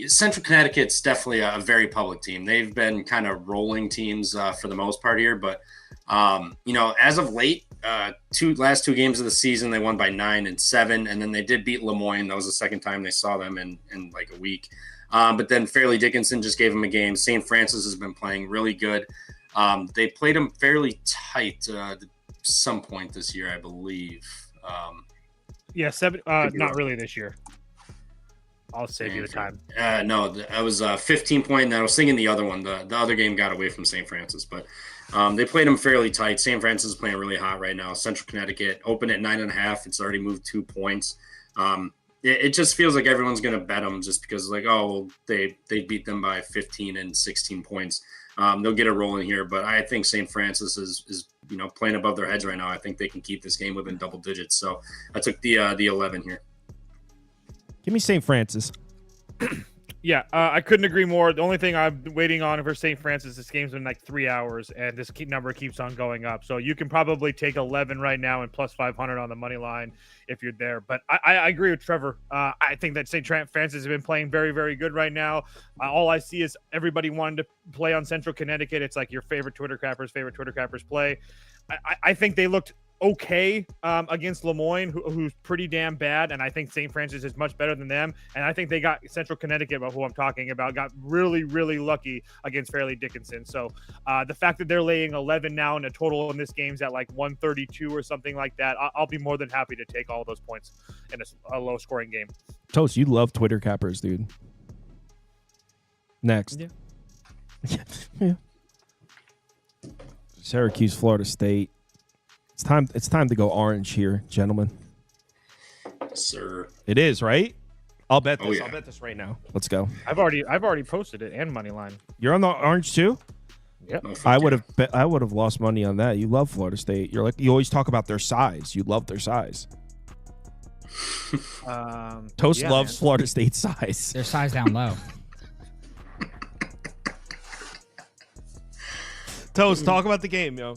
Central Connecticut's definitely a very public team. They've been kind of rolling teams for the most part here, but as of late, last two games of the season, they won by 9 and 7, and then they did beat Lemoyne. That was the second time they saw them in like a week. But then Fairleigh Dickinson just gave them a game. St. Francis has been playing really good. They played them fairly tight at some point this year, I believe. Not really this year. I'll save you the time. No, I was 15 point, and I was thinking the other one. The other game got away from St. Francis, but they played them fairly tight. St. Francis is playing really hot right now. Central Connecticut open at 9.5. It's already moved 2 points. It just feels like everyone's going to bet them just because, they beat them by 15 and 16 points. They'll get a roll in here, but I think St. Francis is playing above their heads right now. I think they can keep this game within double digits. So I took the 11 here. Give me St. Francis. Yeah, I couldn't agree more. The only thing I'm waiting on for St. Francis, this game's been like 3 hours, and this number keeps on going up. So you can probably take 11 right now and plus 500 on the money line if you're there. But I agree with Trevor. I think that St. Francis has been playing very, very good right now. All I see is everybody wanting to play on Central Connecticut. It's like your favorite Twitter crappers play. I think they looked okay against Lemoyne, who's pretty damn bad, and I think St. Francis is much better than them, and I think they got Central Connecticut, who I'm talking about, got really, really lucky against Fairleigh Dickinson. So the fact that they're laying 11 now and a total in this game's at like 132 or something like that, I'll be more than happy to take all those points in a low-scoring game. Toast, you love Twitter cappers, dude. Next. Yeah. Syracuse, Florida State. It's time to go orange here, gentlemen. Yes, sir. It is, right? I'll bet this. Oh, yeah. I'll bet this right now. Let's go. I've already posted it and money line. You're on the orange too? Yep. No, fuck I yeah. would have lost money on that. You love Florida State. You always talk about their size. You love their size. Toast Yeah, loves man. Florida State size. Their size down low. Toast, talk about the game, yo.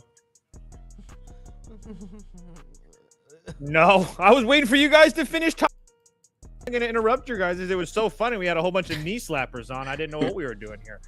No, I was waiting for you guys to finish talking. I'm going to interrupt you guys as it was so funny. We had a whole bunch of knee slappers on. I didn't know what we were doing here.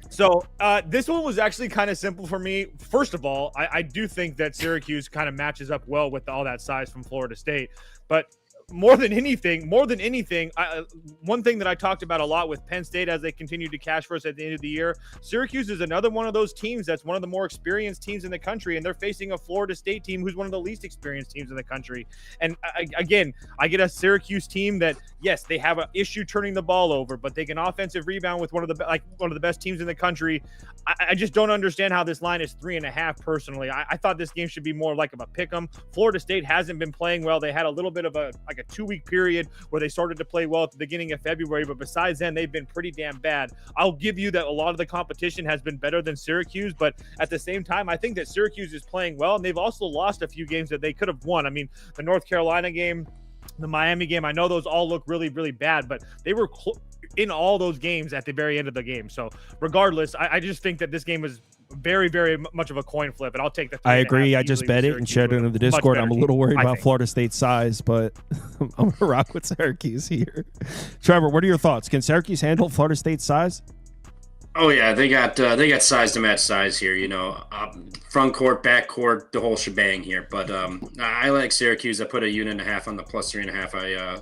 So this one was actually kind of simple for me. First of all, I do think that Syracuse kind of matches up well with all that size from Florida State. But more than anything, one thing that I talked about a lot with Penn State as they continue to cash for us at the end of the year, Syracuse is another one of those teams that's one of the more experienced teams in the country, and they're facing a Florida State team who's one of the least experienced teams in the country. And I get a Syracuse team that, yes, they have an issue turning the ball over, but they can offensive rebound with one of the best teams in the country. I just don't understand how this line is 3.5 personally. I thought this game should be more like of a pick 'em. Florida State hasn't been playing well. They had a little bit of a 2-week period where they started to play well at the beginning of February, but besides then, they've been pretty damn bad. I'll give you that a lot of the competition has been better than Syracuse, but at the same time, I think that Syracuse is playing well, and they've also lost a few games that they could have won. I mean, the North Carolina game, the Miami game, I know those all look really, really bad, but they were in all those games at the very end of the game. So regardless, I just think that this game was very, very much of a coin flip, and I'll take the 3.5 I agree. I easily just with bet it and Syracuse shared it with in the a much Discord. better I'm a team, little worried I about think. Florida State's size, but I'm going to rock with Syracuse here. Trevor, what are your thoughts? Can Syracuse handle Florida State's size? Oh yeah, they got size to match size here. Front court, back court, the whole shebang here. But I like Syracuse. I put a unit and a half on the plus 3.5. I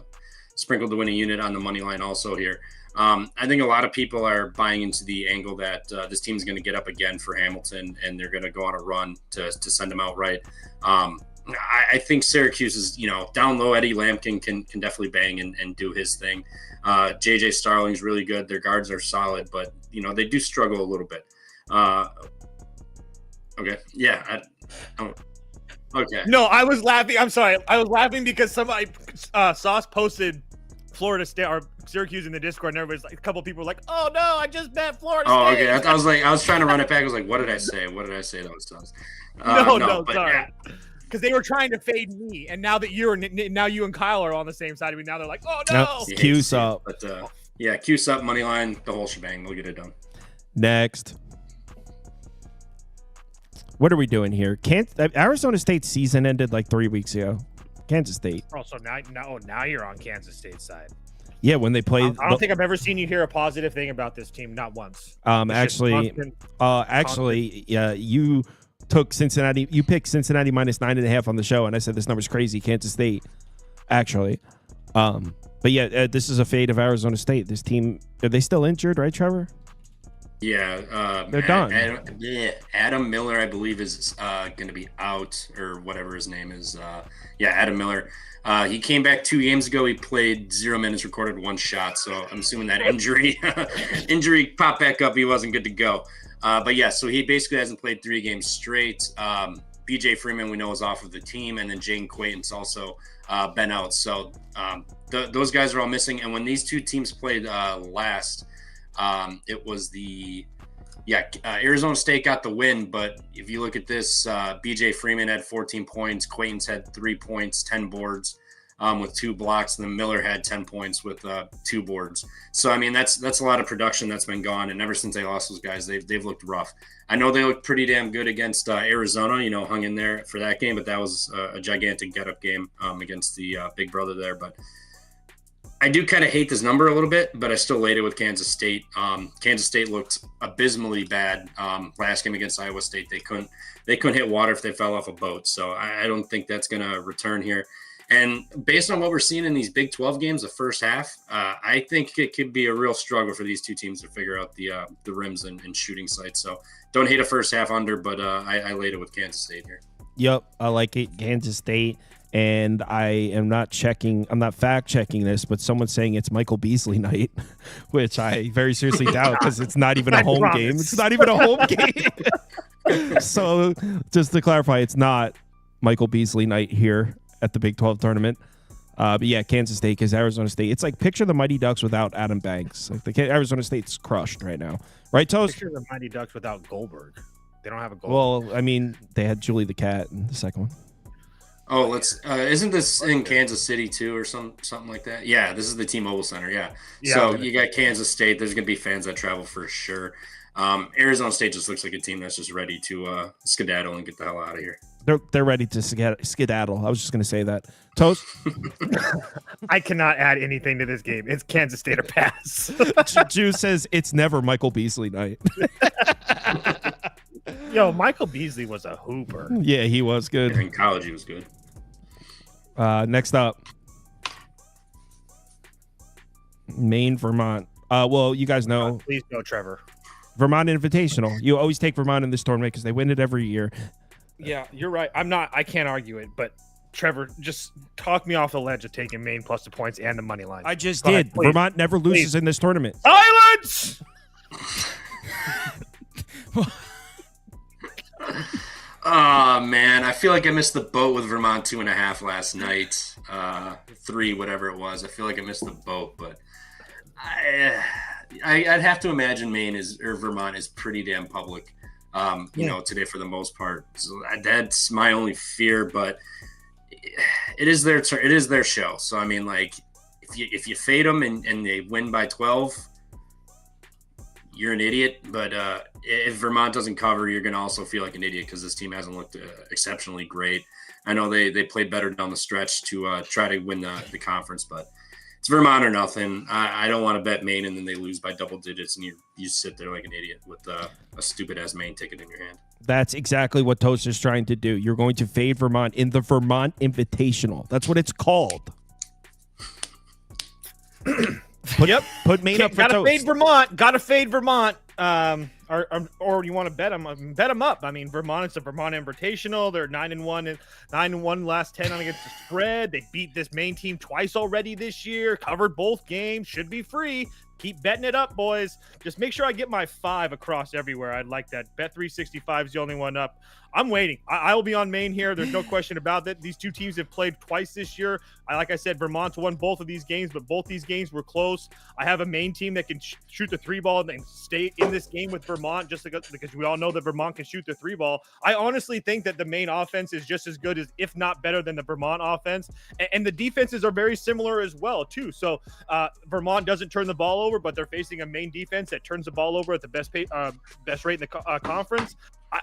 sprinkled the winning unit on the money line also here. I think a lot of people are buying into the angle that this team is going to get up again for Hamilton, and they're going to go on a run to send them out right. I think Syracuse is, down low. Eddie Lampkin can definitely bang and do his thing. JJ Starling's really good. Their guards are solid, but they do struggle a little bit. Okay, yeah. Okay. No, I was laughing. I'm sorry. I was laughing because somebody, Sauce posted Florida State or Syracuse in the Discord, and everybody's like, a couple people were like, "Oh no, I just bet Florida State." Oh, okay. I was trying to run it back. I was like, "What did I say? What did I say?" That was Sauce. No, but sorry. yeah. Because they were trying to fade me, and now that you and Kyle are on the same side of me, now they're like, "Oh no!" Nope. Cuse up. But yeah, Cuse up, money line, the whole shebang. We'll get it done. Next. What are we doing here? Arizona State's season ended like 3 weeks ago. Kansas State. Oh, so now you're on Kansas State's side. Yeah, when they played. I don't think I've ever seen you hear a positive thing about this team, not once. Actually, you took Cincinnati. You picked Cincinnati minus 9.5 on the show, and I said this number's crazy. Kansas State, actually. But yeah, this is a fate of Arizona State. This team, are they still injured, right, Trevor? Yeah, they're done. Adam Miller, I believe, is going to be out, or whatever his name is. Adam Miller. He came back 2 games ago. He played 0 minutes, recorded 1 shot. So I'm assuming that injury popped back up. He wasn't good to go. But yeah, so he basically hasn't played 3 games straight. BJ Freeman, we know, is off of the team, and then Jaden Quayton's also been out. So those guys are all missing. And when these 2 teams played last, it was Arizona State got the win, but if you look at this, BJ Freeman had 14 points, Quayton's had 3 points, 10 boards with 2 blocks, and then Miller had 10 points with 2 boards. So I mean that's a lot of production that's been gone, and ever since they lost those guys, they've looked rough. I know they looked pretty damn good against Arizona, hung in there for that game, but that was a gigantic get-up game against the big brother there. But I do kind of hate this number a little bit, but I still laid it with Kansas State. Kansas State looked abysmally bad last game against Iowa State. They couldn't hit water if they fell off a boat. So I don't think that's going to return here. And based on what we're seeing in these Big 12 games, the first half, I think it could be a real struggle for these 2 teams to figure out the rims and shooting sites. So don't hate a first half under, but I laid it with Kansas State here. Yep, I like it. Kansas State. And I am not I'm not fact checking this, but someone's saying it's Michael Beasley night, which I very seriously doubt because it's not even a home game. It's not even a home game. So just to clarify, it's not Michael Beasley night here at the Big 12 tournament. But yeah, Kansas State because Arizona State. It's like picture the Mighty Ducks without Adam Banks. Like Arizona State's crushed right now, right, Toast? Picture the Mighty Ducks without Goldberg. They don't have a Goldberg. Well, I mean, they had Julie the Cat in the second one. Oh, isn't this in Kansas City too, or something like that? Yeah, this is the T-Mobile Center. Yeah. So you got Kansas State. There's gonna be fans that travel for sure. Arizona State just looks like a team that's just ready to skedaddle and get the hell out of here. They're ready to skedaddle. I was just gonna say that. Toast. I cannot add anything to this game. It's Kansas State or pass. Jew says it's never Michael Beasley night. Yo, Michael Beasley was a hooper. Yeah, he was good. In college, he was good. Next up, Maine, Vermont. Well, you guys know. Please go, Trevor. Vermont Invitational. You always take Vermont in this tournament because they win it every year. Yeah, you're right. I can't argue it, but Trevor, just talk me off the ledge of taking Maine plus the points and the money line. I just did. Ahead, Vermont never loses in this tournament. Silence! Oh, man. I feel like I missed the boat with Vermont 2.5 last night. 3, whatever it was. I feel like I missed the boat, but I'd have to imagine Vermont is pretty damn public. Today for the most part. So that's my only fear, but it is their show. So I mean, like, if you fade them and they win by 12, you're an idiot. But if Vermont doesn't cover, you're going to also feel like an idiot because this team hasn't looked exceptionally great. I know they played better down the stretch to try to win the conference, but it's Vermont or nothing. I don't want to bet Maine and then they lose by double digits and you sit there like an idiot with a stupid-ass Maine ticket in your hand. That's exactly what Toaster's trying to do. You're going to fade Vermont in the Vermont Invitational. That's what it's called. Put Maine up for gotta Toast. Fade Vermont. Gotta fade Vermont. Or you want to bet them up. I mean, Vermont, it's a Vermont Invitational. They're 9-1 and 9-1 last 10 on against the spread. They beat this Maine team twice already this year. Covered both games. Should be free. Keep betting it up, boys. Just make sure I get my 5 across everywhere. I'd like that. Bet 365 is the only one up. I'm waiting. I will be on Maine here. There's no question about that. These two teams have played twice this year. Like I said, Vermont's won both of these games, but both these games were close. I have a Maine team that can shoot the 3-ball and stay in this game with Vermont just because we all know that Vermont can shoot the 3-ball. I honestly think that the Maine offense is just as good as, if not better than, the Vermont offense. And the defenses are very similar as well, too. So Vermont doesn't turn the ball over, but they're facing a Maine defense that turns the ball over at the best rate in the conference.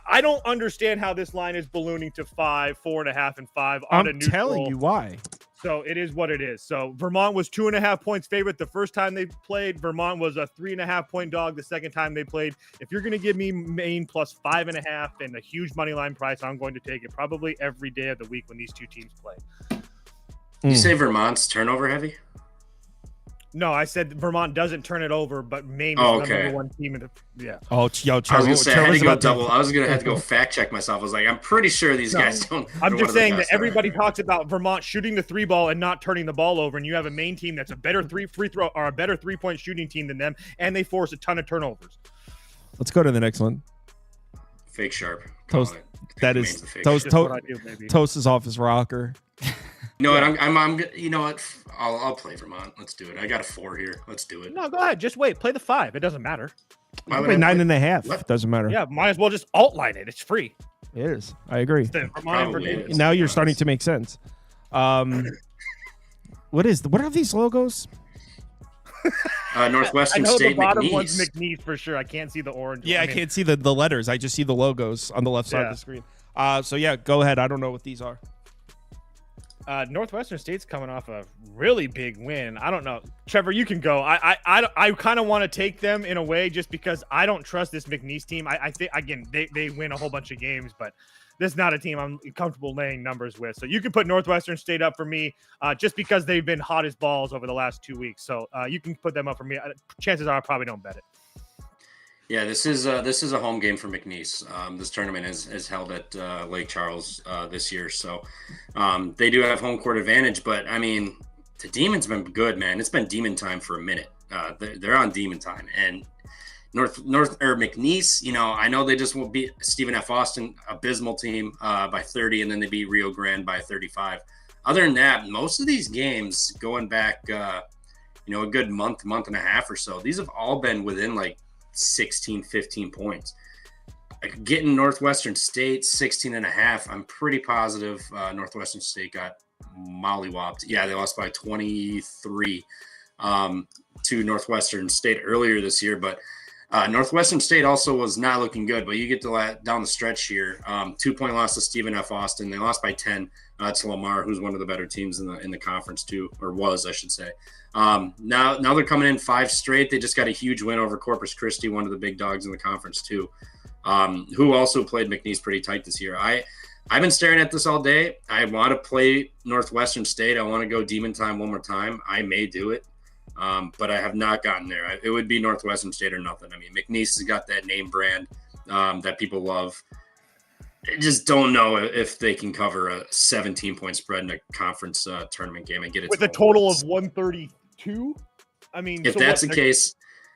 I don't understand how this line is ballooning to 5, 4.5, and 5 on a neutral. I'm telling you why. So it is what it is. So Vermont was 2.5 points favorite the first time they played. Vermont was a 3.5 point dog the second time they played. If you're going to give me Maine plus 5.5 and a huge money line price, I'm going to take it probably every day of the week when these two teams play. You say Vermont's turnover heavy? No, I said Vermont doesn't turn it over, but Maine is the number one team in the Oh, yo, I was gonna say I had to go double. I was gonna have to go fact check myself. I was like, I'm pretty sure these guys don't. I'm just saying that everybody talks about Vermont shooting the 3-ball and not turning the ball over, and you have a Maine team that's a better free throw or a better 3-point shooting team than them, and they force a ton of turnovers. Let's go to the next one. Fake sharp. Toast. That is Toast. Toast is off his rocker. You know what? I'm. You know what? I'll play Vermont. Let's do it. I got a 4 here. Let's do it. No, go ahead. Just wait. Play the 5. It doesn't matter. Why would 9.5? What? Doesn't matter. Yeah, might as well just outline it. It's free. It is. I agree. Now you're starting to make sense. What are these logos? Northwestern I know State. The bottom McNeese. one's McNeese for sure. I can't see the orange. Yeah, I can't see the letters. I just see the logos on the left side of the screen. So yeah, go ahead. I don't know what these are. Northwestern State's coming off a really big win. I don't know. Trevor, you can go. I kind of want to take them in a way just because I don't trust this McNeese team. I think, again, they win a whole bunch of games, but this is not a team I'm comfortable laying numbers with. So you can put Northwestern State up for me just because they've been hot as balls over the last 2 weeks. So you can put them up for me. Chances are I probably don't bet it. Yeah, this is a home game for McNeese. This tournament is held at Lake Charles this year, so they do have home court advantage. But I mean, the Demons been good, man. It's been Demon time for a minute. They're on Demon time, and McNeese. You know, I know they just will beat Stephen F. Austin, abysmal team, by 30, and then they beat Rio Grande by 35. other than that, most of these games going back, a good month and a half or so, these have all been within like 16, 15 points. Getting Northwestern State 16 and a half, I'm pretty positive Northwestern State got mollywopped. Yeah, they lost by 23 to Northwestern State earlier this year, but Northwestern State also was not looking good. But you get down the stretch here, 2-point loss to Stephen F. Austin. They lost by 10 to Lamar, who's one of the better teams in the conference too, or was, I should say. Now they're coming in 5 straight. They just got a huge win over Corpus Christi, one of the big dogs in the conference too, who also played McNeese pretty tight this year. I've been staring at this all day. I want to play Northwestern State. I want to go Demon Time one more time. I may do it. But I have not gotten there. It would be Northwestern State or nothing. I mean, McNeese has got that name brand that people love. I just don't know if they can cover a 17-point spread in a conference tournament game and get it with a total of 132. I mean, if that's the case,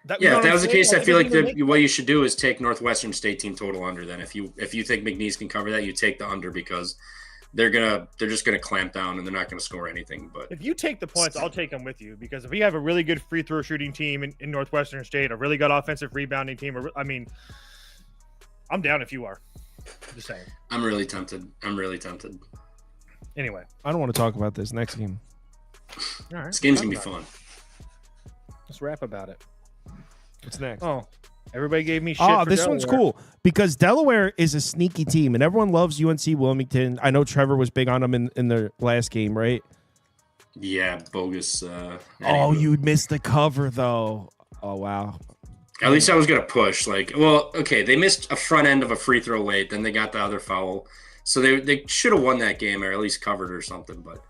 if that was the case, I feel like what you should do is take Northwestern State team total under. Then, if you think McNeese can cover that, you take the under because they're just gonna clamp down and they're not gonna score anything. But if you take the points, I'll take them with you because if we have a really good free throw shooting team in Northwestern State, a really good offensive rebounding team, I'm down if you are. Just saying. I'm really tempted. Anyway, I don't want to talk about this next game. All right, this game's gonna be fun. Let's rap about it. What's next? Oh, everybody gave me shit. Oh, for this Delaware. one's cool because Delaware is a sneaky team, and everyone loves UNC Wilmington. I know Trevor was big on them in their last game, right? Yeah, bogus. You missed the cover, though. Oh, wow. At least I was going to push. They missed a front end of a free throw late. Then they got the other foul. So they should have won that game or at least covered or something. But,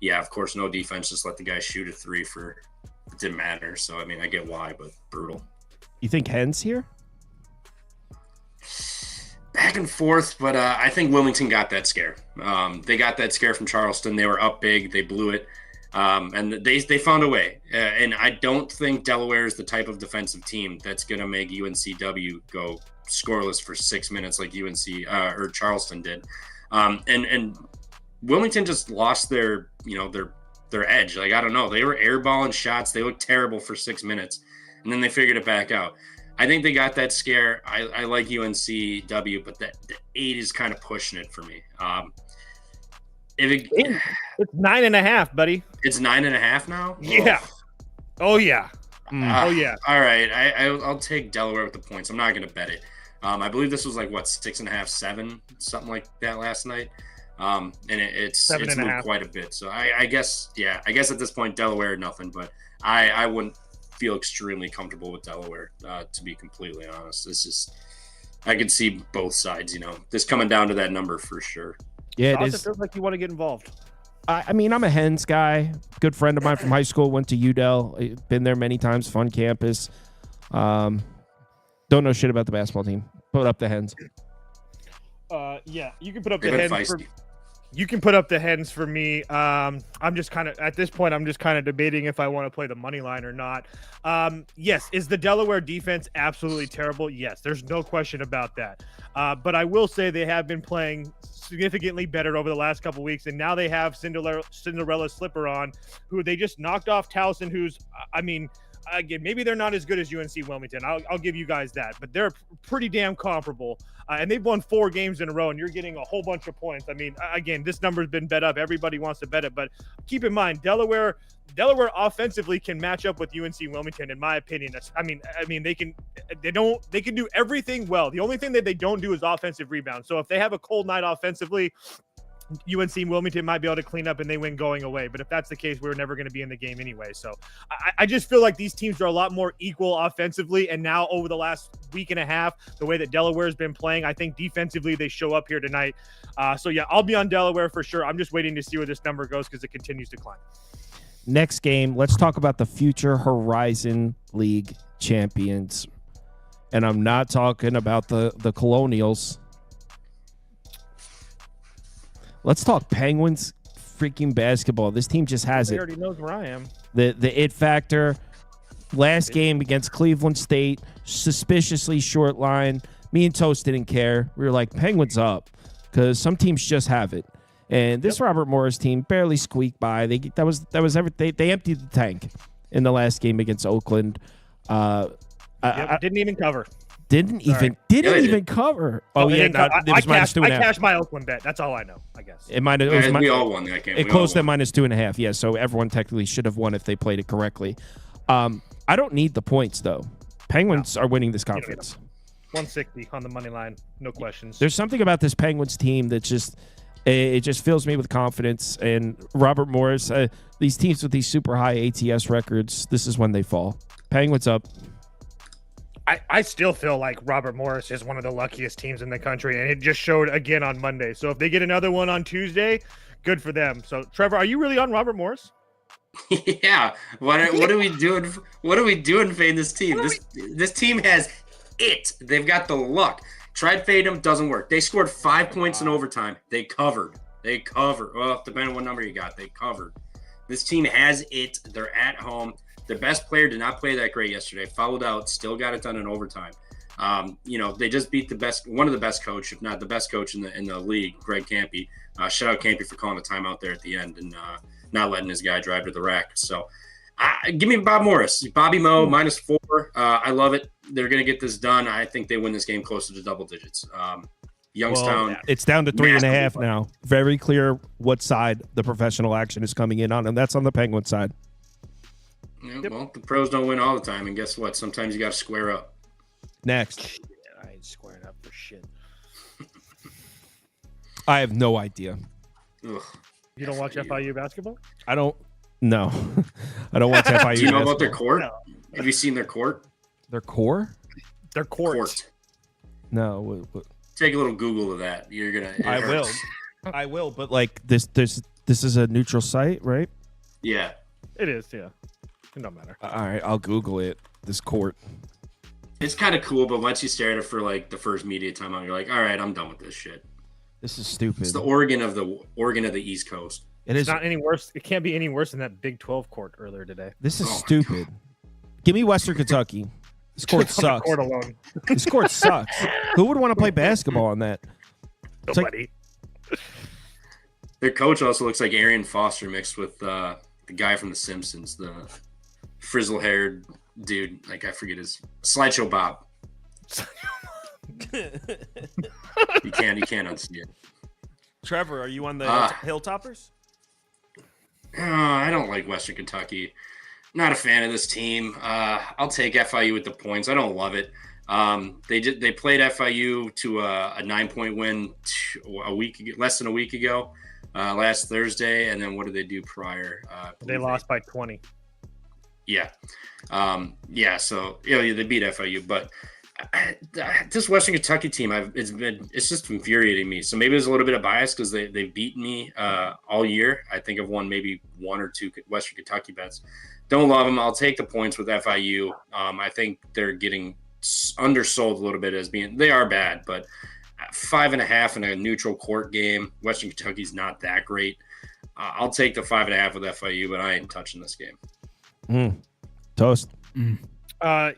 yeah, of course, no defense. Just let the guy shoot a 3 for – it didn't matter. So, I mean, I get why, but brutal. You think Hens here? Back and forth, but I think Wilmington got that scare. They got that scare from Charleston. They were up big. They blew it. And they found a way. And I don't think Delaware is the type of defensive team that's going to make UNCW go scoreless for 6 minutes like UNC or Charleston did. And Wilmington just lost their edge. Like, I don't know. They were airballing shots. They looked terrible for 6 minutes. And then they figured it back out. I think they got that scare. I like UNCW, but the 8 is kind of pushing it for me. It's 9.5, buddy. It's 9.5 now? Yeah. Oh, yeah. Oh, yeah. All right. I'll take Delaware with the points. I'm not going to bet it. I believe this was 6.5, 7, something like that last night. And it's moved quite a bit. So I guess at this point, Delaware, nothing. But I wouldn't feel extremely comfortable with Delaware, to be completely honest. It's just, I could see both sides, this coming down to that number for sure. Yeah, it feels like you want to get involved. I mean, I'm a Hens guy. Good friend of mine from high school went to UDEL. Been there many times. Fun campus. Don't know shit about the basketball team. Put up the Hens. Yeah, you can put up the Hens. You can put up the Hens for me. I'm just kind of, at this point, debating if I want to play the money line or not. Yes, is the Delaware defense absolutely terrible? Yes, there's no question about that. But I will say they have been playing significantly better over the last couple weeks, and now they have Cinderella Slipper on, who they just knocked off Towson, who's, again, maybe they're not as good as UNC Wilmington. I'll give you guys that, but they're pretty damn comparable. And they've won 4 games in a row, and you're getting a whole bunch of points. I mean, again, this number's been bet up. Everybody wants to bet it, but keep in mind, Delaware offensively can match up with UNC Wilmington, in my opinion. They can do everything well. The only thing that they don't do is offensive rebound. So if they have a cold night offensively, UNC Wilmington might be able to clean up and they win going away. But if that's the case, we're never going to be in the game anyway. So I just feel like these teams are a lot more equal offensively. And now over the last week and a half, the way that Delaware has been playing, I think defensively they show up here tonight. So yeah, I'll be on Delaware for sure. I'm just waiting to see where this number goes because it continues to climb. Next game, let's talk about the future Horizon League champions. And I'm not talking about the Colonials. Let's talk Penguins freaking basketball. This team just has it. Everybody already knows where I am. The it factor. Last game against Cleveland State, suspiciously short line. Me and Toast didn't care. We were like, Penguins up, because some teams just have it. And this Robert Morris team barely squeaked by. They emptied the tank in the last game against Oakland. Didn't even cover. Didn't even cover. Oh yeah, it was -2.5. I cashed my Oakland bet. That's all I know. I guess we all won that game. It closed at -2.5. Yeah, so everyone technically should have won if they played it correctly. I don't need the points though. Penguins are winning this conference. 160 on the money line, no questions. There's something about this Penguins team that just fills me with confidence. And Robert Morris, these teams with these super high ATS records, this is when they fall. Penguins up. I still feel like Robert Morris is one of the luckiest teams in the country, and it just showed again on Monday. So if they get another one on Tuesday, good for them. So Trevor, are you really on Robert Morris? Yeah. What are we doing? What are we doing fading this team? This team has it. They've got the luck. Tried fade them, doesn't work. They scored 5 points in overtime. They covered. Well, depending on what number you got, they covered. This team has it. They're at home. The best player did not play that great yesterday. Fouled out, still got it done in overtime. They just beat one of the best coach, if not the best coach in the league, Greg Campy. Shout out Campy for calling a timeout there at the end and not letting his guy drive to the rack. So give me Bob Morris. Bobby Moe, -4. I love it. They're going to get this done. I think they win this game closer to double digits. Youngstown. It's down to 3.5 now. Very clear what side the professional action is coming in on, and that's on the Penguin side. Yeah, well, the pros don't win all the time, and guess what? Sometimes you got to square up. Next. I ain't squaring up for shit. I have no idea. Ugh. You don't watch FIU basketball? I don't. No, I don't watch FIU. Do you know about their court? No. Have you seen their court? Their core? Their court. No. Take a little Google of that. You're gonna. I will. But like this is a neutral site, right? Yeah. It is. Yeah. It don't matter. All right, I'll Google it. This court. It's kind of cool, but once you stare at it for like the first media timeout, you're like, all right, I'm done with this shit. This is stupid. It's the Oregon of the East Coast. It's not any worse. It can't be any worse than that Big 12 court earlier today. This is stupid. Give me Western Kentucky. This court sucks. Court alone. This court sucks. Who would want to play basketball on that? Nobody. Their coach also looks like Arian Foster mixed with the guy from The Simpsons, the frizzle-haired dude. Like I forget his Slideshow Bob. You can't unsee it. Trevor, are you on the Hilltoppers? I don't like Western Kentucky. Not a fan of this team. I'll take FIU with the points. I don't love it. They played FIU to a 9-point win less than a week ago, last Thursday. And then what did they do prior? They lost by 20. Yeah. So they beat FIU, but this Western Kentucky team, it's just infuriating me. So maybe there's a little bit of bias because they've beaten me all year. I think I've won maybe 1 or 2 Western Kentucky bets. Don't love them. I'll take the points with FIU. I think they're getting undersold a little bit as being they are bad, but 5.5 in a neutral court game. Western Kentucky's not that great. I'll take the 5.5 with FIU, but I ain't touching this game. Toast.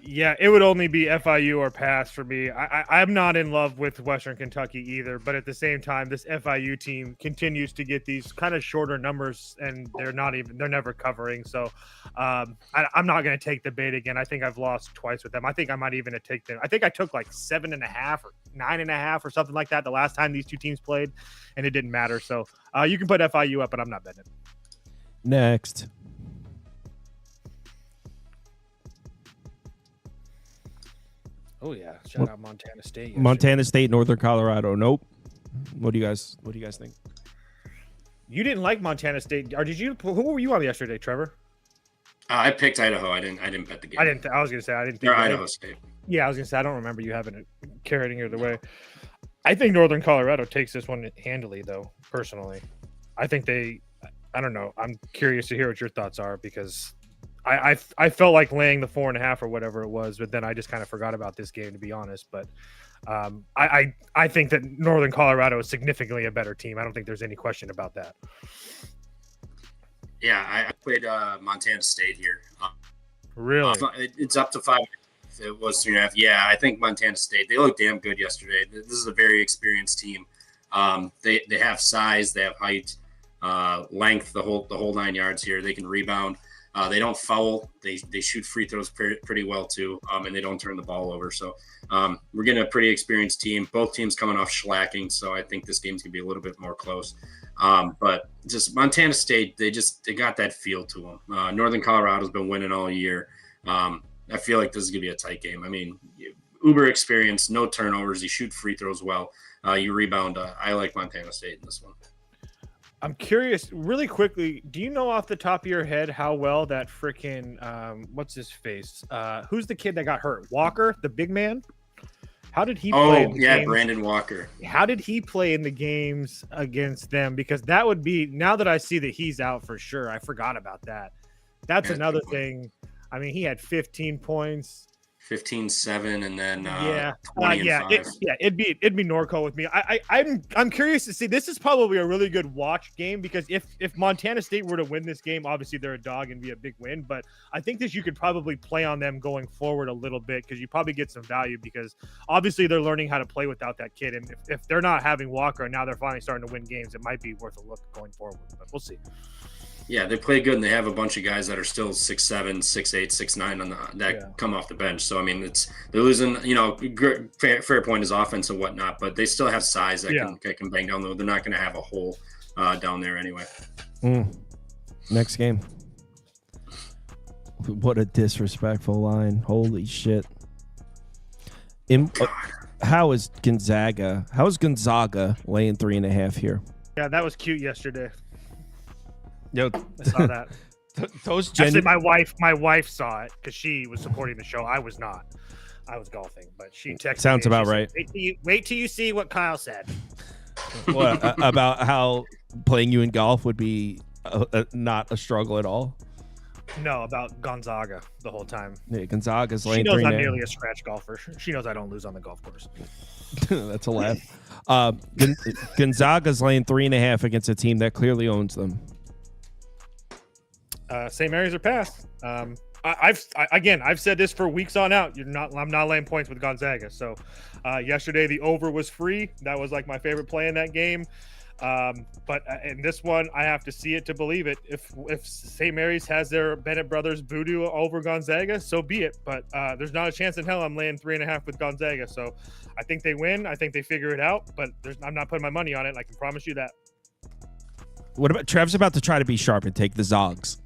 Yeah, it would only be FIU or pass for me. I'm not in love with Western Kentucky either, but at the same time, this FIU team continues to get these kind of shorter numbers, and they're never covering. So I'm not going to take the bait again. I think I've lost twice with them. I think I might even take them. I think I took like 7.5 or 9.5 or something like that the last time these two teams played, and it didn't matter. So you can put FIU up, but I'm not betting it. Next. Oh yeah, shout out Montana State. Yesterday. Montana State, Northern Colorado. Nope. What do you guys think? You didn't like Montana State, or did you? Who were you on yesterday, Trevor? I picked Idaho. I didn't bet the game. I didn't. I was gonna say I didn't. Think Idaho State. Yeah, I was gonna say I don't remember you having it carrying either way. I think Northern Colorado takes this one handily, though. Personally, I think they. I don't know. I'm curious to hear what your thoughts are because. I felt like laying the 4.5 or whatever it was, but then I just kind of forgot about this game, to be honest. But I think that Northern Colorado is significantly a better team. I don't think there's any question about that. Yeah, I played Montana State here. Really? It's up to 5. It was 3.5. Yeah, I think Montana State. They looked damn good yesterday. This is a very experienced team. They have size, they have height, length, the whole 9 yards here. They can rebound. They don't foul. They shoot free throws pretty well too, and they don't turn the ball over. So we're getting a pretty experienced team. Both teams coming off shellacking, so I think this game's gonna be a little bit more close. But just Montana State, they got that feel to them. Northern Colorado's been winning all year. I feel like this is gonna be a tight game. I mean, uber experience, no turnovers. You shoot free throws well. You rebound. I like Montana State in this one. I'm curious, really quickly, do you know off the top of your head how well that freaking what's his face? Who's the kid that got hurt? Walker, the big man? How did he play? Oh, yeah, games? Brandon Walker. How did he play in the games against them? Because that would be, now that I see that he's out for sure, I forgot about that. That's another thing. I mean, he had 15 points. 15-7, and then 20 and 5. It'd be Norco with me. I'm curious to see. This is probably a really good watch game because if Montana State were to win this game, obviously they're a dog and be a big win. But I think that you could probably play on them going forward a little bit because you probably get some value because obviously they're learning how to play without that kid. And if they're not having Walker and now they're finally starting to win games, it might be worth a look going forward. But we'll see. Yeah, they play good, and they have a bunch of guys that are still 6'7", 6'8", 6'9" come off the bench. So I mean, they're losing. Fair point is offense and whatnot, but they still have size that can bang down. They're not going to have a hole down there anyway. Next game. What a disrespectful line! Holy shit! How is Gonzaga? How is Gonzaga laying 3.5 here? Yeah, that was cute yesterday. Yo, I saw that. Actually, my wife saw it because she was supporting the show. I was not. I was golfing, but she texted Sounds me about said, right. Wait till you see what Kyle said. What about how playing you in golf would be not a struggle at all? No, about Gonzaga the whole time. Yeah, Gonzaga's laying. She knows I'm nearly a scratch golfer. She knows I don't lose on the golf course. That's a laugh. Gonzaga's laying 3.5 against a team that clearly owns them. St. Mary's are past. I've said this for weeks on out. I'm not laying points with Gonzaga. So yesterday the over was free. That was like my favorite play in that game. But in this one, I have to see it to believe it. If St. Mary's has their Bennett brothers voodoo over Gonzaga, so be it. But there's not a chance in hell I'm laying 3.5 with Gonzaga. So I think they win. I think they figure it out. But I'm not putting my money on it. I can promise you that. What about Trev's about to try to be sharp and take the Zogs?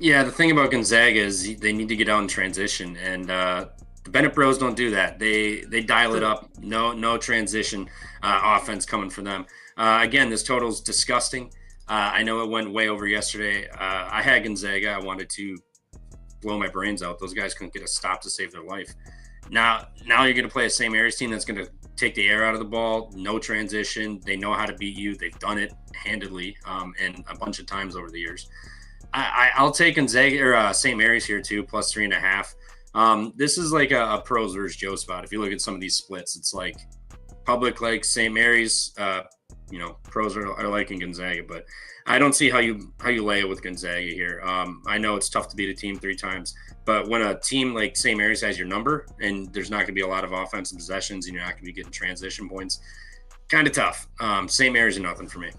Yeah, the thing about Gonzaga is they need to get out in transition, and the Bennett Bros don't do that. They dial it up. No transition offense coming for them. Again, this total is disgusting. I know it went way over yesterday. I had Gonzaga. I wanted to blow my brains out. Those guys couldn't get a stop to save their life. Now you're going to play a St. Mary's team that's going to take the air out of the ball. No transition. They know how to beat you. They've done it handedly and a bunch of times over the years. I'll take Gonzaga or St. Mary's here too, plus 3.5. This is like a pros versus Joe spot. If you look at some of these splits, it's like public like St. Mary's. Pros are liking Gonzaga, but I don't see how you lay it with Gonzaga here. I know it's tough to beat a team 3 times, but when a team like St. Mary's has your number and there's not going to be a lot of offensive possessions and you're not going to be getting transition points, kind of tough. St. Mary's are nothing for me.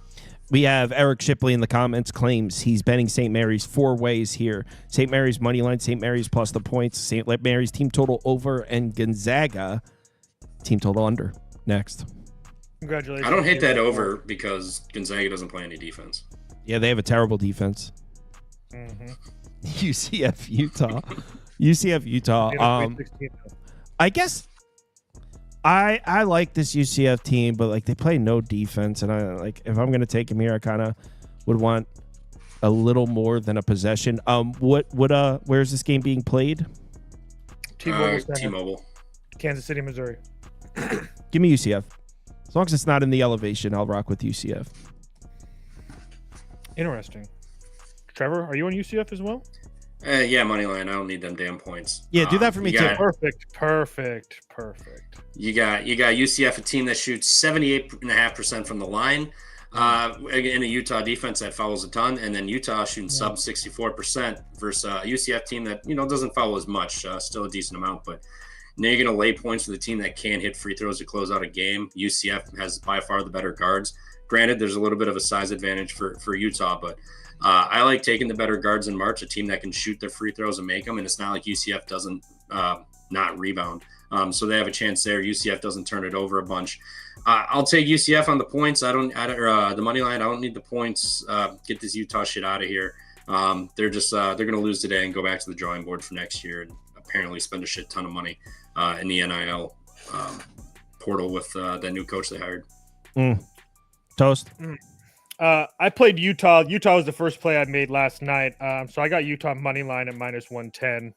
We have Eric Shipley in the comments claims he's betting St. Mary's 4 ways here. St. Mary's money line, St. Mary's plus the points, St. Mary's team total over, and Gonzaga team total under. Next. Congratulations. I don't hate that over because Gonzaga doesn't play any defense. Yeah, they have a terrible defense. Mm-hmm. UCF Utah. I guess I like this UCF team, but like they play no defense, and I like if I'm gonna take them here, I kind of would want a little more than a possession. Where's this game being played? T-Mobile. Kansas City, Missouri. Give me UCF. As long as it's not in the elevation, I'll rock with UCF. Interesting. Trevor, are you on UCF as well? Yeah, money line. I don't need them damn points. Yeah, do that for me too. Perfect. You got UCF, a team that shoots 78.5% from the line. In a Utah defense that fouls a ton, and then Utah shooting sub 64% versus a UCF team that doesn't foul as much, still a decent amount, but Now you're going to lay points for the team that can hit free throws to close out a game. UCF has by far the better guards. Granted, there's a little bit of a size advantage for Utah, but I like taking the better guards in March, a team that can shoot their free throws and make them, and it's not like UCF doesn't not rebound. So they have a chance there. UCF doesn't turn it over a bunch. I'll take UCF on the points. The money line. I don't need the points. Get this Utah shit out of here. They're going to lose today and go back to the drawing board for next year and apparently spend a shit ton of money in the NIL portal with that new coach they hired. Toast. I played Utah. Utah was the first play I made last night. So I got Utah money line at -110.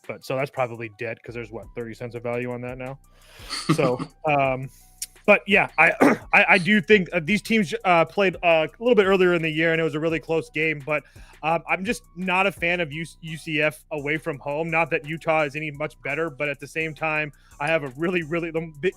But so that's probably dead because there's 30 cents of value on that now. So, but yeah, I do think these teams played a little bit earlier in the year and it was a really close game, but I'm just not a fan of UCF away from home. Not that Utah is any much better, but at the same time, I have a really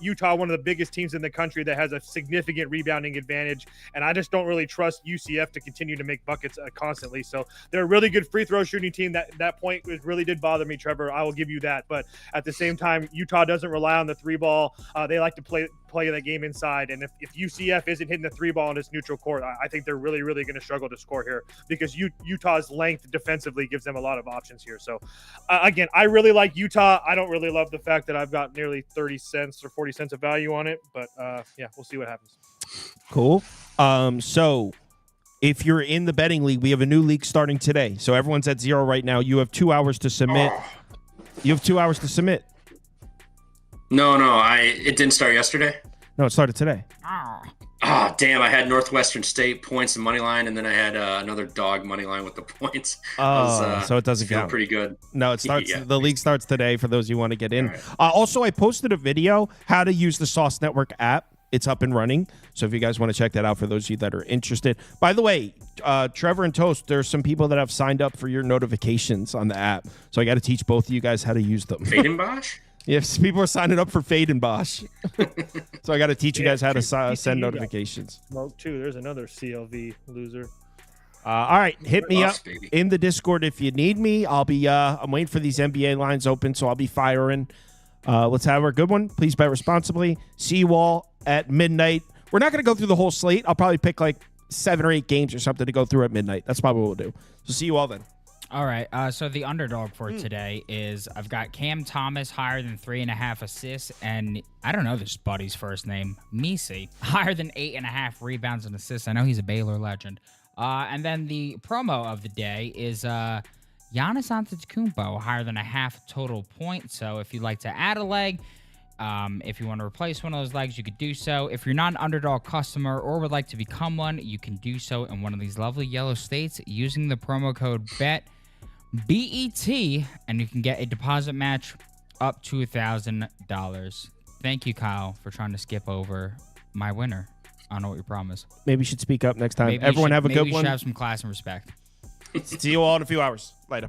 Utah, one of the biggest teams in the country that has a significant rebounding advantage. And I just don't really trust UCF to continue to make buckets constantly. So they're a really good free throw shooting team. That point really did bother me, Trevor. I will give you that. But at the same time, Utah doesn't rely on the three ball. They like to play the game inside. And if UCF isn't hitting the three ball in its neutral court, I think they're really going to struggle to score here because Utah's length defensively gives them a lot of options here. So again, I really like Utah. I don't really love the fact that I've got nearly 30 cents or 40 cents of value on it, but yeah, we'll see what happens. Cool. So if you're in the betting league, we have a new league starting today. So everyone's at 0 right now. You have 2 hours to submit. You have 2 hours to submit. No, it didn't start yesterday. No, it started today. Oh, damn. I had Northwestern State points and money line, and then I had another dog money line with the points. So it doesn't count. Pretty good. No, it starts. Yeah. The league starts today for those you want to get in. Right. Also, I posted a video how to use the Sauce Network app. It's up and running. So if you guys want to check that out for those of you that are interested. By the way, Trevor and Toast, there's some people that have signed up for your notifications on the app. So I got to teach both of you guys how to use them. Fade-and-Bosch? Yes, people are signing up for Fade and Bosch. So I got to teach you guys how to send notifications. Smoke too. There's another CLV loser. All right, hit me up baby. in the Discord if you need me. I'll be. I'm waiting for these NBA lines open, so I'll be firing. Let's have a good one. Please bet responsibly. See you all at midnight. We're not going to go through the whole slate. I'll probably pick like 7 or 8 games or something to go through at midnight. That's probably what we'll do. So see you all then. All right, so the underdog for today is I've got Cam Thomas higher than 3.5 assists, and I don't know this buddy's first name, Misi, higher than 8.5 rebounds and assists. I know he's a Baylor legend. And then the promo of the day is Giannis Antetokounmpo, higher than 0.5 total points. So if you'd like to add a leg, if you want to replace one of those legs, you could do so. If you're not an underdog customer or would like to become one, you can do so in one of these lovely yellow states using the promo code BET. and you can get a deposit match up to $1,000. Thank you, Kyle, for trying to skip over my winner. I don't know what you promised. Maybe you should speak up next time. Maybe Everyone have a good one. Maybe you should have some class and respect. See you all in a few hours. Later.